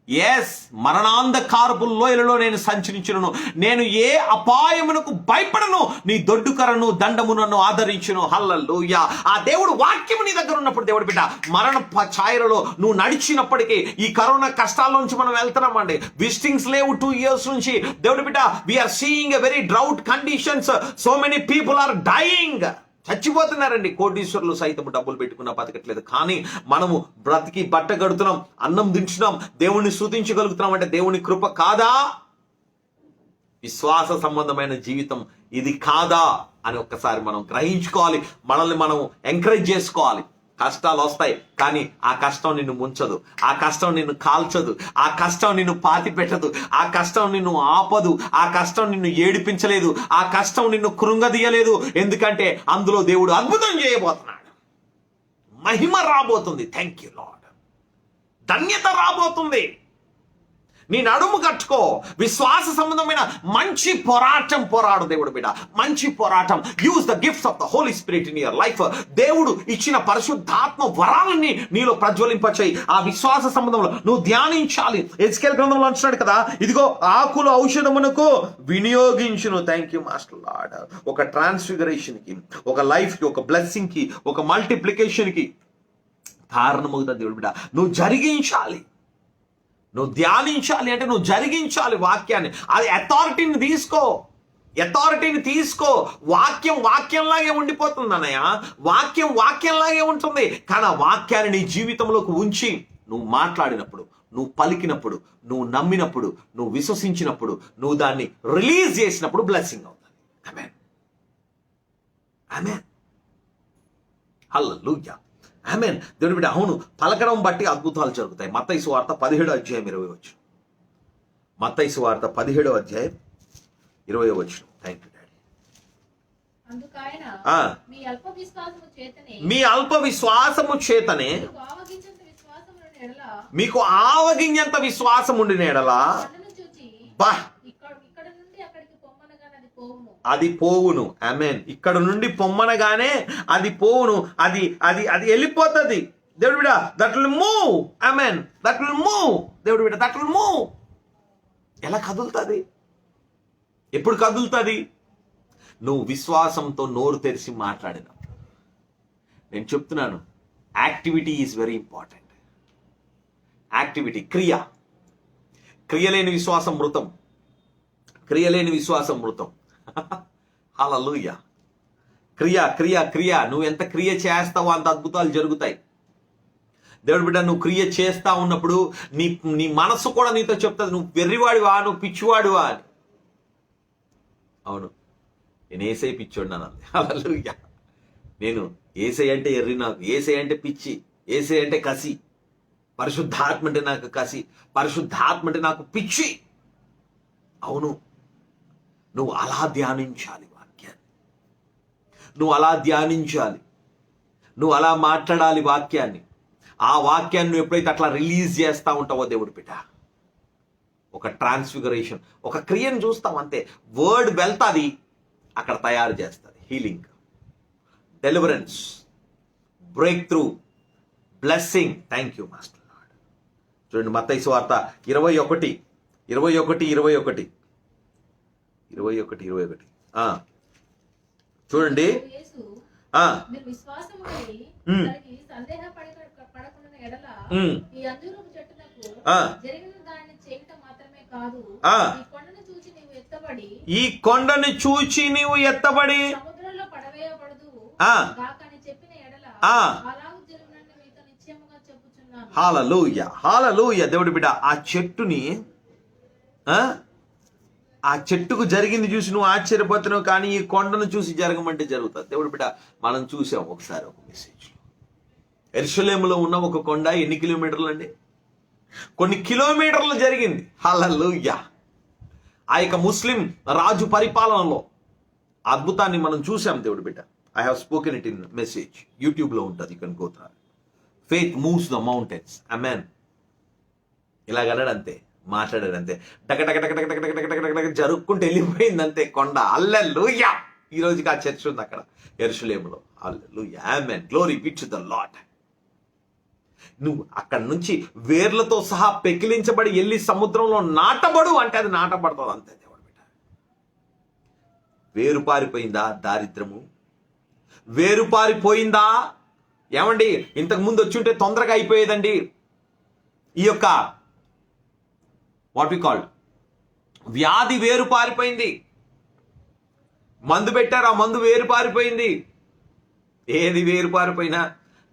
ఎస్, మరణాంధకారపు లోయలలో నేను సంచరించును, నేను ఏ అపాయమునకు భయపడను, నీ దొడ్డుకరను దండము నన్ను ఆదరించును. హల్లెలూయా. ఆ దేవుడు వాక్యము నీ దగ్గర ఉన్నప్పుడు దేవుడు బిడ్డ, మరణ ఛాయలలో నువ్వు నడిచినప్పటికీ, ఈ కరోనా కష్టాల నుంచి మనం వెళ్తున్నామండి. విజిటింగ్స్ లేవు 2 years నుంచి. దేవుడు బిడ్డ, we're seeing a very drought conditions. So many people are dying. చచ్చిపోతున్నారండి. కోటీశ్వరులు సైతం డబ్బులు పెట్టుకున్నా బతకట్లేదు. కానీ మనము బ్రతికి బట్ట కడుతున్నాం, అన్నం దించున్నాం, దేవుణ్ణి స్తుతించగలుగుతున్నాం అంటే దేవుని కృప కాదా? విశ్వాస సంబంధమైన జీవితం ఇది కాదా అని ఒక్కసారి మనం గ్రహించుకోవాలి. మనల్ని మనం ఎంకరేజ్ చేసుకోవాలి. కష్టాలు వస్తాయి, కానీ ఆ కష్టం నిన్ను ముంచదు, ఆ కష్టం నిన్ను కాల్చదు, ఆ కష్టం నిన్ను పాతి పెట్టదు, ఆ కష్టం నిన్ను ఆపదు, ఆ కష్టం నిన్ను ఏడిపించలేదు, ఆ కష్టం నిన్ను కృంగదీయలేదు. ఎందుకంటే అందులో దేవుడు అద్భుతం చేయబోతున్నాడు. మహిమ రాబోతుంది. Thank you lord. ధన్యత రాబోతుంది. నీ నడుము కట్టుకో. విశ్వాస సంబంధమైన మంచి పోరాడు దేవుడు బిడ్డ, మంచి పోరాటం. Use the gifts of the holy spirit in your life. దేవుడు ఇచ్చిన పరిశుద్ధాత్మ వరాలని నీలో ప్రజ్వలింపచేయి. ఆ విశ్వాస సంబంధంలో నువ్వు ధ్యానించాలి. ఎజ్కేల్ గ్రంథంలో అంటున్నాడు కదా, ఇదిగో ఆకులు ఔషధమునకు వినియోగించును. Thank you master Lord. ఒక ట్రాన్స్ఫిగరేషన్ కి, ఒక లైఫ్ కి, ఒక బ్లెస్సింగ్ కి, ఒక మల్టిప్లికేషన్ కి కారణమవుతుంది దేవుడు బిడ్డ. నువ్వు జరిగించాలి, నువ్వు ధ్యానించాలి అంటే నువ్వు జరిగించాలి వాక్యాన్ని. అది అథారిటీని తీసుకో. వాక్యం వాక్యంలాగే ఉండిపోతుంది అన్నయ్య, వాక్యం వాక్యంలాగే ఉంటుంది. కానీ ఆ వాక్యాన్ని నీ జీవితంలోకి ఉంచి నువ్వు మాట్లాడినప్పుడు, నువ్వు పలికినప్పుడు, నువ్వు నమ్మినప్పుడు, నువ్వు విశ్వసించినప్పుడు, నువ్వు దాన్ని రిలీజ్ చేసినప్పుడు బ్లెస్సింగ్ అవుతుంది. ఆమేన్, ఆమేన్, హల్లెలూయా, ఆమేన్. దేవుని బిడ్డ, అవును, పలకడం బట్టి అద్భుతాలు జరుగుతాయి. మత్తయి సువార్త 17:20. మత్తయి సువార్త 17:20. Thank you daddy. మీ అల్ప విశ్వాసము చేతనే మీకు ఆవగింజంత విశ్వాసం ఉండిన ఎడల అది పోవును. ఆమేన్. ఇక్కడ నుండి పొమ్మనగానే అది పోవును, అది అది అది వెళ్ళిపోతుంది. దేవుడు బిడ్డ, that will move. Amen. That will move. దేవుడు బిడ్డ, దట్ విల్ మూవ్. ఎలా కదులుతుంది? ఎప్పుడు కదులుతుంది? నువ్వు విశ్వాసంతో నోరు తెరిచి మాట్లాడిన. నేను చెప్తున్నాను, activity is very important. Activity, క్రియలేని విశ్వాసం మృతం. క్రియలేని విశ్వాసం మృతం. హల్లెలూయా. క్రియ. నువ్వు ఎంత క్రియ చేస్తావో అంత అద్భుతాలు జరుగుతాయి. దేవుడి బిడ్డ, నువ్వు క్రియ చేస్తా ఉన్నప్పుడు నీ మనసు కూడా నీతో చెప్తుంది, నువ్వు వెర్రివాడివా, నువ్వు పిచ్చివాడివా అని. అవును, నేను ఏసై పిచ్చోడినాను. హల్లెలూయా. నేను ఏసై అంటే ఎర్రి, నాకు ఏసై అంటే పిచ్చి, ఏసై అంటే కసి, పరిశుద్ధాత్మ అంటే నాకు కసి, పరిశుద్ధాత్మ అంటే నాకు పిచ్చి. అవును, నువ్వు అలా ధ్యానించాలి వాక్యాన్ని, నువ్వు అలా ధ్యానించాలి, నువ్వు అలా మాట్లాడాలి వాక్యాన్ని. ఆ వాక్యాన్ని నువ్వు ఎప్పుడైతే అట్లా రిలీజ్ చేస్తా ఉంటావో దేవుడి బిడ్డ, ఒక ట్రాన్స్ఫిగరేషన్, ఒక క్రియను చూస్తాం అంతే. వర్డ్ వెళ్తాది, అక్కడ తయారు చేస్తుంది. Healing, deliverance, break through, blessing. Thank you master lord. చూడండి, మత్తయి సువార్త 21 చూడండి. ఈ కొండని చూచి నీవు ఎత్తబడి హల్లెలూయా. దేవుడి బిడ్డ, ఆ చెట్టుని, ఆ చెట్టుకు జరిగింది చూసి నువ్వు ఆశ్చర్యపోతున్నావు, కానీ ఈ కొండను చూసి జరగమంటే జరుగుతుంది. దేవుడి బిడ్డ, మనం చూసాం ఒకసారి ఒక మెసేజ్. యెరూషలేములో ఉన్న ఒక కొండ ఎన్ని కిలోమీటర్లు అండి? కొన్ని కిలోమీటర్లు జరిగింది. హల్లెలూయా. ఆ యొక్క ముస్లిం రాజు పరిపాలనలో అద్భుతాన్ని మనం చూసాం. దేవుడి బిడ్డ, I have spoken it in message, యూట్యూబ్లో ఉంటుంది, you can go through. Faith moves the mountains. Amen. ఇలాగన్నాడు అంతే, మాట్లాడాడు అంతే, టక టక టక టక టక టక టక టక టక జరుక్కుంటూ వెళ్ళిపోయింది అంతే కొండ. హల్లెలూయా. ఈ రోజుకి ఆ చర్చ్ ఉంది అక్కడ యెరూషలేములో. Hallelujah. Amen. Glory be to the Lord. నువ్వు అక్కడి నుంచి వేర్లతో సహా పెకిలించబడి వెళ్ళి సముద్రంలో నాటబడు అంటే అది నాటబడుతుంది అంతే. దేవుడు బిడ్డ, వేరు పారిపోయిందా దారిద్రము? వేరు పారిపోయిందా? ఏమండి, ఇంతకు ముందు వచ్చి ఉంటే తొందరగా అయిపోయేదండి. ఈ యొక్క వాట్ వి కాల్డ్ వ్యాధి వేరు పారిపోయింది. మందు పెట్టారు, ఆ మందు వేరు పారిపోయింది. ఏది వేరు పారిపోయినా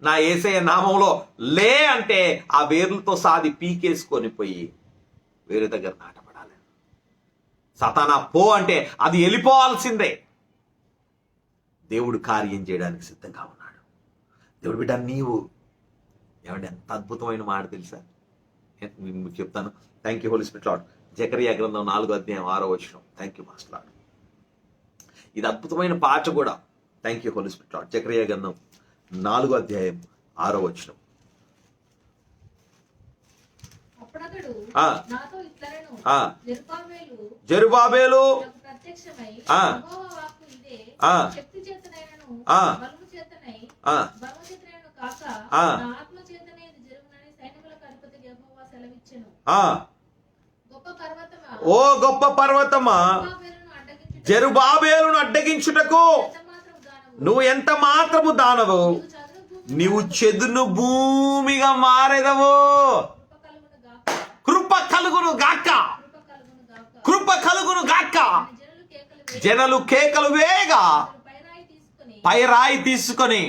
నా యేసయ్య నామంలో లే అంటే ఆ వేర్లతో సాది పీకేసుకొని పోయి వేరే దగ్గర నాటపడాలి. సతానా పో అంటే అది వెళ్ళిపోవాల్సిందే. దేవుడు కార్యం చేయడానికి సిద్ధంగా ఉన్నాడు. దేవుడు బిడ్డ, నీవు ఏమంటే ఎంత అద్భుతమైన మాట తెలుసా? మీకు చెప్తాను. Thank you Holi spirit lord. జకరియా గ్రంథం 4:6. Thank you master lord. ఇది అద్భుతమైన పాట కూడా. Thank you Holi spirit lord. జకరియా గ్రంథం 4:6. జెరుబాబేలు ఓ గొప్ప పర్వతమా, జెరుబాబేలును అడ్డగించుటకు నువ్వు ఎంత మాత్రము దానవు, నీవు చెదును భూమిగా మారెదవు. కృప కలుగును గాక, కృప కలుగును గాక. జనులు కేకలు వేగా పైరాయి తీసుకొని.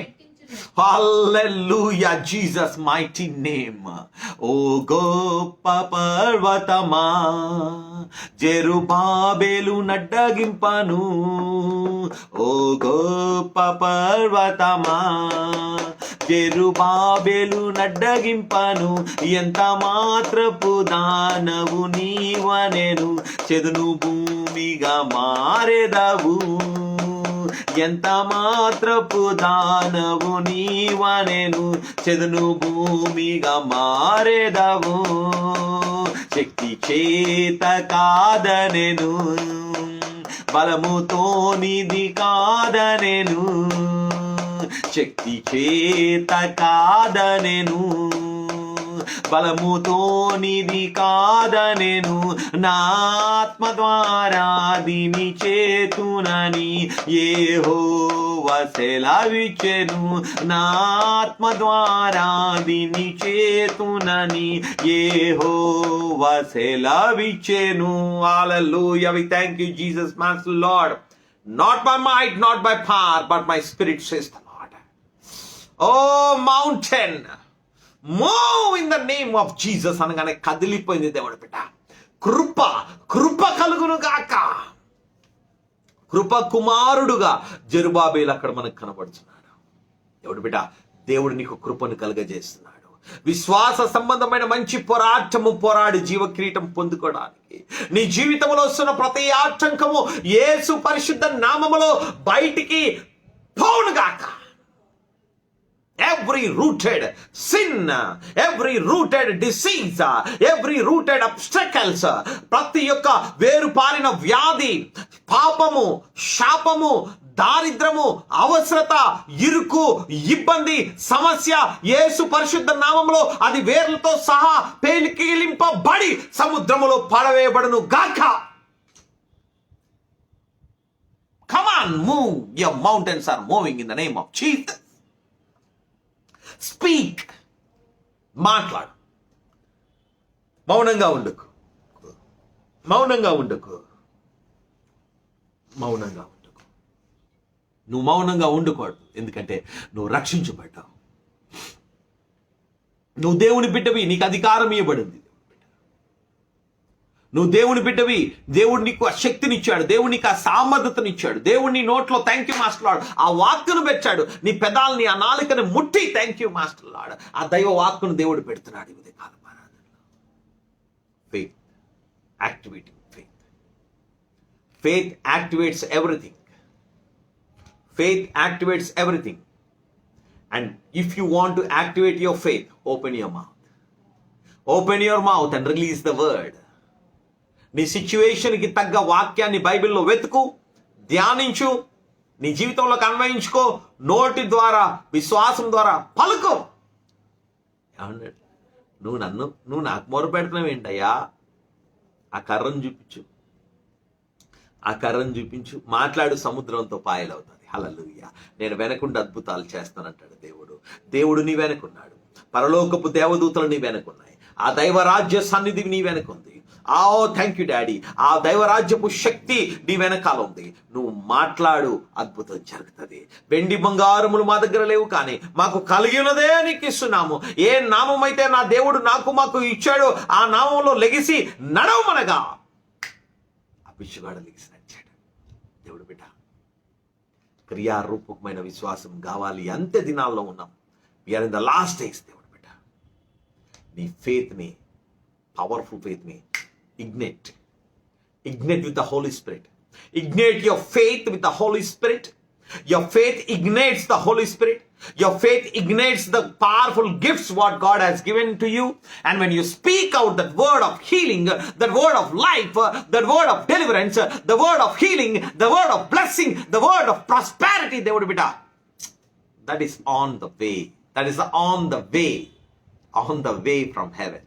హల్లెలూయా, జీసస్ మైటీ నేమ్. ఓ గొప్ప పర్వతమా, జెరుబాబేలు నడ్డగింపను. ఓ గొప్ప పర్వతమా, జెరుబాబేలు నడ్డగింపను. ఎంత మాత్రపు దానవు నీవనెను, చెదును భూమిగా మారెదవు. ఎంత మాత్రపు దానవు నీవనెను, చెదును భూమిగా మారెదవు. శక్తి చేత కాదనెను, బలముతో నిది కాదనెను, శక్తి చేత కాదనెను, బలముతో నిది కాదనెను, నా ఆత్మ ద్వారా దీని చేతునని యెహోవా సెలవిచ్చెను, నా ఆత్మ ద్వారా దీని చేతునని యెహోవా సెలవిచ్చెను. హల్లెలూయా. We thank you, Jesus, Master Lord. Not by might, not by power, but my spirit, says the Lord. Oh mountain, move in the name of Jesus అనగానే కదిలిపోయింది దేవుడి బిడ్డ. కృప కృప కలుగును గాక. కృప కుమారుడుగా జెరుబాబేలు అక్కడ మనకు కనబడుతున్నాడు. దేవుడి బిడ్డ, దేవుడు నీకు కృపను కలుగజేస్తున్నాడు. విశ్వాస సంబంధమైన మంచి పోరాటము పోరాడి జీవ కిరీటం పొందుకోవడానికి నీ జీవితంలో వస్తున్న ప్రతి ఆటంకము యేసు పరిశుద్ధ నామములో బయటికి పోవునుగాక. Every rooted sin, every rooted disease, every rooted obstacles, ప్రతి యొక్క వేరుపారిన వ్యాధి, పాపము, శాపము, దారిద్రము, అవసరత, ఇరుకు, ఇబ్బంది, సమస్య యేసు పరిశుద్ధ నామములో అది వేర్లతో సహా పేలికిలింపబడి సముద్రములో పడవేయబడును గాక. Come on, move. Your mountains are moving in the name of Jesus. Speak, మాట్లాడు. మౌనంగా ఉండకు, మౌనంగా ఉండకు, మౌనంగా ఉండకు. నువ్వు మౌనంగా ఉండకూడదు, ఎందుకంటే నువ్వు రక్షించబడ్డావు. నువ్వు దేవుని బిడ్డవి, నీకు అధికారం ఇవ్వబడింది. నువ్వు దేవుని బిడ్డవి, దేవుడు నీకు ఆ శక్తినిచ్చాడు, దేవుడు నీకు ఆ సామర్థ్యతనిచ్చాడు, దేవుడు నీ నోట్లో థ్యాంక్ యూ మాస్టర్ లార్డ్ ఆ వాక్కును పెట్టాడు, నీ పెదాలని ఆ నాలుకని ముట్టి థ్యాంక్ యూ మాస్టర్ లార్డ్ ఆ దైవ వాక్కును దేవుడు పెడుతున్నాడు. ఇది కాలం ఆరాధనలో faith, activating faith. Faith activates everything. Faith activates everything. And if you want to activate your faith, open your mouth. Open your mouth and release the word. నీ సిచ్యువేషన్కి తగ్గ వాక్యాన్ని బైబిల్లో వెతుకు, ధ్యానించు, నీ జీవితంలోకి అన్వయించుకో, నోటి ద్వారా విశ్వాసం ద్వారా పలుకు. ఏమన్నాడు? నువ్వు నాకు మొర పెడుతున్నావు ఏంటయ్యా? ఆ కర్రను చూపించు, ఆ కర్రను చూపించు, మాట్లాడు, సముద్రంతో పాయలవుతుంది. హల్లెలూయా. నేను వెనకుండి అద్భుతాలు చేస్తానంటాడు దేవుడు. దేవుడు నీ వెనకున్నాడు. పరలోకపు దేవదూతలు నీ వెనకున్నాయి. ఆ దైవరాజ్య సన్నిధి నీ వెనకుంది. Thank you daddy. ఆ దైవరాజ్యపు శక్తి నీ వెనకాల ఉంది. నువ్వు మాట్లాడు, అద్భుతం జరుగుతుంది. వెండి బంగారములు మా దగ్గర లేవు, కానీ మాకు కలిగినదే నీకు ఇస్తున్నాము. ఏ నామం అయితే నా దేవుడు మాకు ఇచ్చాడో ఆ నామంలో లెగిసి నడవమనగా ఆ పిచ్చిగాడు లెగిసి నడిచాడు. దేవుడు బిడ్డ, క్రియారూపకమైన విశ్వాసం కావాలి. అంత్య దినాల్లో ఉన్నాం. We are in the last days. దేవుడు బిడ్డ, నీ ఫెయిత్ని, పవర్ఫుల్ ఫెయిత్ని ignite with the Holy Spirit. Ignite your faith with the Holy Spirit. Your faith ignites the Holy Spirit. Your faith ignites the powerful gifts what God has given to you. And when you speak out that word of healing, that word of life, that word of deliverance, the word of healing, the word of blessing, the word of prosperity, they would be done. That is on the way. That is on the way from heaven.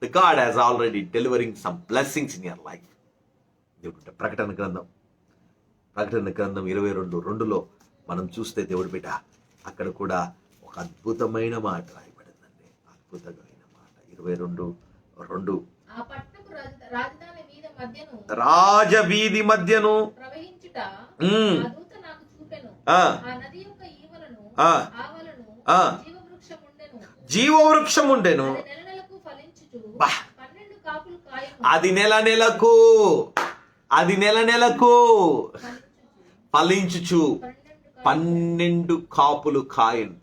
The God has already delivering some blessings in your life. దేవుడు ప్రకటన గ్రంథం 22:2లో మనం చూస్తే దేవుడు బిడ్డ అక్కడ కూడా ఒక అద్భుతమైన మాట రాయబడిందండి. అద్భుతమైన మాట 22:2. రాజవీధి మధ్యను ప్రవహించుట ఆ దూత నాకు చూపెను. ఆ నది యొక్క ఈవలను ఆవలను జీవవృక్షం ఉండెను. అది నెల నెలకు ఫలించుచు 12 కాపులు కాయను.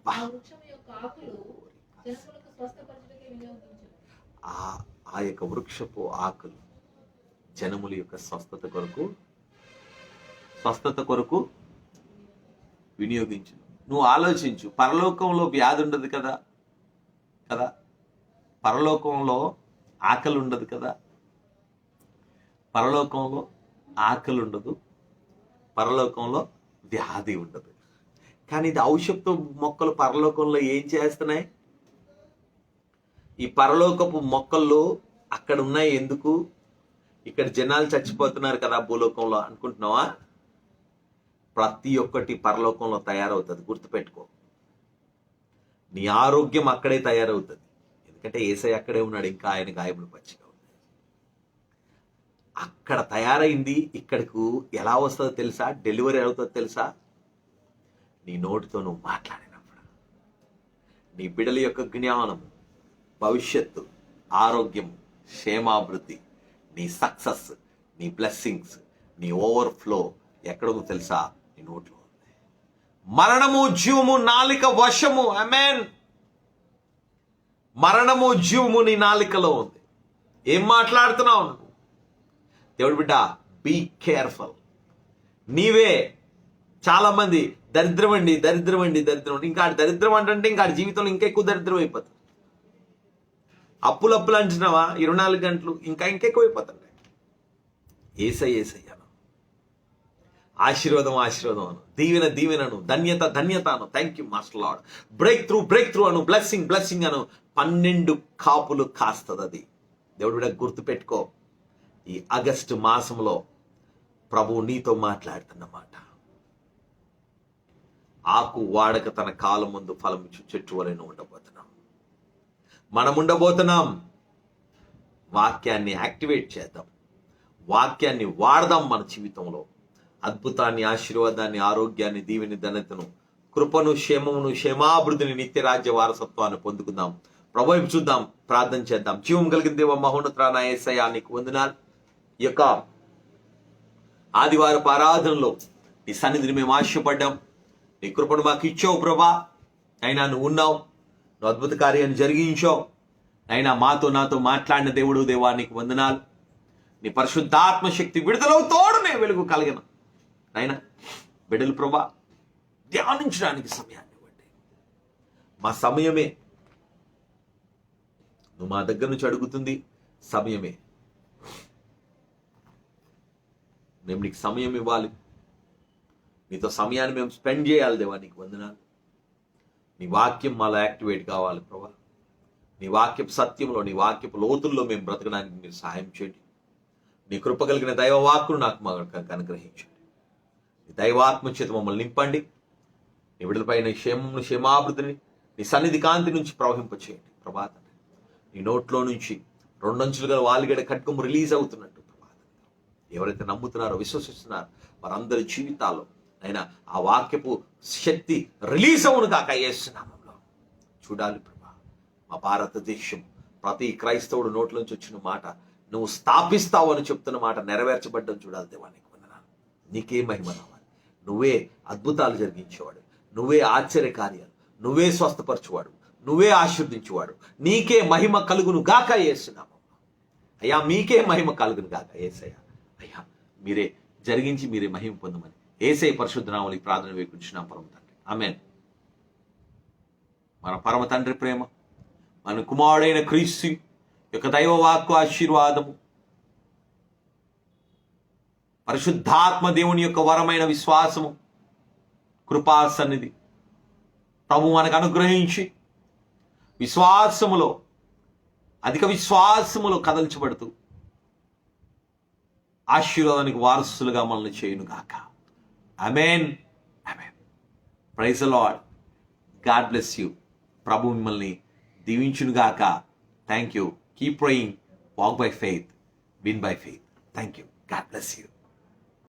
ఆ యొక్క వృక్షపు ఆకులు జనముల యొక్క స్వస్థత కొరకు వినియోగించు. నువ్వు ఆలోచించు, పరలోకంలో వ్యాధి ఉండదు కదా, పరలోకంలో ఆకలి ఉండదు కదా, పరలోకంలో ఆకలి ఉండదు, పరలోకంలో వ్యాధి ఉండదు. కానీ ఇది ఔషధపు మొక్కలు పరలోకంలో ఏం చేస్తున్నాయి? ఈ పరలోకపు మొక్కల్లో అక్కడ ఉన్నాయి ఎందుకు? ఇక్కడ జనాలు చచ్చిపోతున్నారు కదా భూలోకంలో అనుకుంటున్నావా? ప్రతి ఒక్కటి పరలోకంలో తయారవుతుంది, గుర్తుపెట్టుకో. నీ ఆరోగ్యం అక్కడే తయారవుతుంది, ఎందుకంటే యేసయ్య అక్కడే ఉన్నాడు, ఇంకా ఆయన గాయములు పచ్చిగా ఉన్నాయి. అక్కడ తయారైంది ఇక్కడకు ఎలా వస్తుందో తెలుసా? డెలివరీ అవుతుందో తెలుసా? నీ నోటితో నువ్వు మాట్లాడినప్పుడు. నీ బిడ్డల యొక్క జ్ఞానము, భవిష్యత్తు, ఆరోగ్యం, క్షేమాభివృద్ధి, నీ సక్సెస్, నీ బ్లెస్సింగ్స్, నీ ఓవర్ఫ్లో ఎక్కడో తెలుసా? నీ నోట్లో ఉంది. మరణము జీవము నాలిక వశము. ఆమేన్. మరణము జీవము నీ నాలికలో ఉంది. ఏం మాట్లాడుతున్నావు నువ్వు? దేవుడి బిడ్డ, బీ కేర్ఫుల్. నీవే చాలా మంది దరిద్రం అండి, దరిద్రం అండి, దరిద్రం అండి. ఇంకా దరిద్రం అంటే ఇంకా జీవితంలో ఇంకా ఎక్కువ దరిద్రం అయిపోతుంది. అప్పులు అంటున్నావా 24 గంటలు, ఇంకా ఎక్కువ అయిపోతుంది. ఏసయ్యను, ఆశీర్వాదం అను, దీవెనను, ధన్యత అను. Thank you master Lord. Breakthrough అను, బ్లెస్సింగ్ అను. 12 కాపులు కాస్తుంది అది. దేవుడు కూడా గుర్తుపెట్టుకో. ఈ ఆగస్టు మాసంలో ప్రభువు నీతో మాట్లాడుతున్నమాట. ఆకు వాడక తన కాలం ముందు ఫలం ఇచ్చు చెట్టు వలె ఉండబోతున్నాం. మనం ఉండబోతున్నాం. వాక్యాన్ని యాక్టివేట్ చేద్దాం, వాక్యాన్ని వాడదాం మన జీవితంలో. అద్భుతాన్ని, ఆశీర్వాదాన్ని, ఆరోగ్యాన్ని, దీవెని, ధన్యతను, కృపను, క్షేమమును, క్షేమాభివృద్ధిని, నిత్యరాజ్య వారసత్వాన్ని పొందుకుందాం. ప్రభువు చూద్దాం, ప్రార్థన చేద్దాం. జీవం కలిగిన దేవ మహోన్నత నా యేసయ్యా, నీకు వందనాలు. ఈ యొక్క ఆదివారపు ఆరాధనలో నీ సన్నిధిని మేము ఆశపడ్డాం. నీ కృపను మాకు ఇచ్చావు ప్రభా. అయినా నువ్వు ఉన్నావు, నువ్వు అద్భుత కార్యాన్ని జరిగించావు. అయినా నాతో మాట్లాడిన దేవుడు దేవా, నీకు వందనాలు. నీ పరిశుద్ధాత్మ శక్తి విడుదలవుతోడు నేను వెలుగు కలిగిన అయినా బిడ్డలు ప్రభా ధ్యానించడానికి సమయాన్ని ఇవ్వండి. మా సమయమే నువ్వు మా దగ్గర నుంచి అడుగుతుంది, సమయమే. మేము నీకు సమయం ఇవ్వాలి, నీతో సమయాన్ని మేము స్పెండ్ చేయాలి దేవా, నీకు వందనాలు. నీ వాక్యం మాలో యాక్టివేట్ కావాలి ప్రభా. నీ వాక్యపు సత్యంలో, నీ వాక్యపు లోతుల్లో మేము బ్రతకడానికి మీరు సహాయం చేయండి. నీ కృప కలిగిన దైవవాక్కును నాకు మాకు అనుగ్రహించండి. నీ దైవాత్మ చేత మమ్మల్ని నింపండి. నీ విడుదలపై నీ క్షేమమును, క్షేమాభివృద్ధిని నీ సన్నిధి కాంతి నుంచి ప్రవహింపచేయండి ప్రభాత. నీ నోట్లో నుంచి 2 అంచులుగా వాలిగడ ఖడ్గం రిలీజ్ అవుతున్నట్టు ప్రభాత. ఎవరైతే నమ్ముతున్నారో, విశ్వసిస్తున్నారో వారందరి జీవితాల్లో అయినా ఆ వాక్యపు శక్తి రిలీజ్ అవును కాక యేసునామములో. చూడాలి ప్రభా, మా భారతదేశం ప్రతి క్రైస్తవుడు నోట్లోంచి వచ్చిన మాట నువ్వు స్థాపిస్తావు అని చెప్తున్న మాట నెరవేర్చబడ్డం చూడాలి దేవా, నీకు వందనాలు. నీకే మహిమ రావాలి. నువ్వే అద్భుతాలు జరిగించేవాడు, నువ్వే ఆశ్చర్య కార్యాలు, నువ్వే స్వస్థపరచువాడు, నువ్వే ఆశీర్వదించేవాడు. నీకే మహిమ కలుగును గాక యేసునామములో. అయ్యా మీకే మహిమ కలుగును గాక యేసయ్య. అయ్యా మీరే జరిగించి మీరే మహిమ పొందమని యేసయ్య పరిశుద్ధ నామములో ప్రార్థన వేడుకుంటున్నాం పరమ తండ్రి, ఆమేన్. మన పరమ తండ్రి ప్రేమ, మన కుమారుడైన క్రీస్తు యొక్క దైవ వాక్కు ఆశీర్వాదము, పరిశుద్ధాత్మ దేవుని యొక్క వరమైన విశ్వాసము, కృపా సన్నిధి ప్రభు మనకు అనుగ్రహించి విశ్వాసములో, అధిక విశ్వాసములో కదల్చబడుతూ ఆశీర్వాదానికి వారసులుగా మనల్ని చేయును గాక. Amen, amen. Praise the Lord. God bless you. ప్రభు మిమ్మల్ని దీవించును గాక. Thank you. Keep praying. Walk by faith, win by faith. Thank you. God bless you.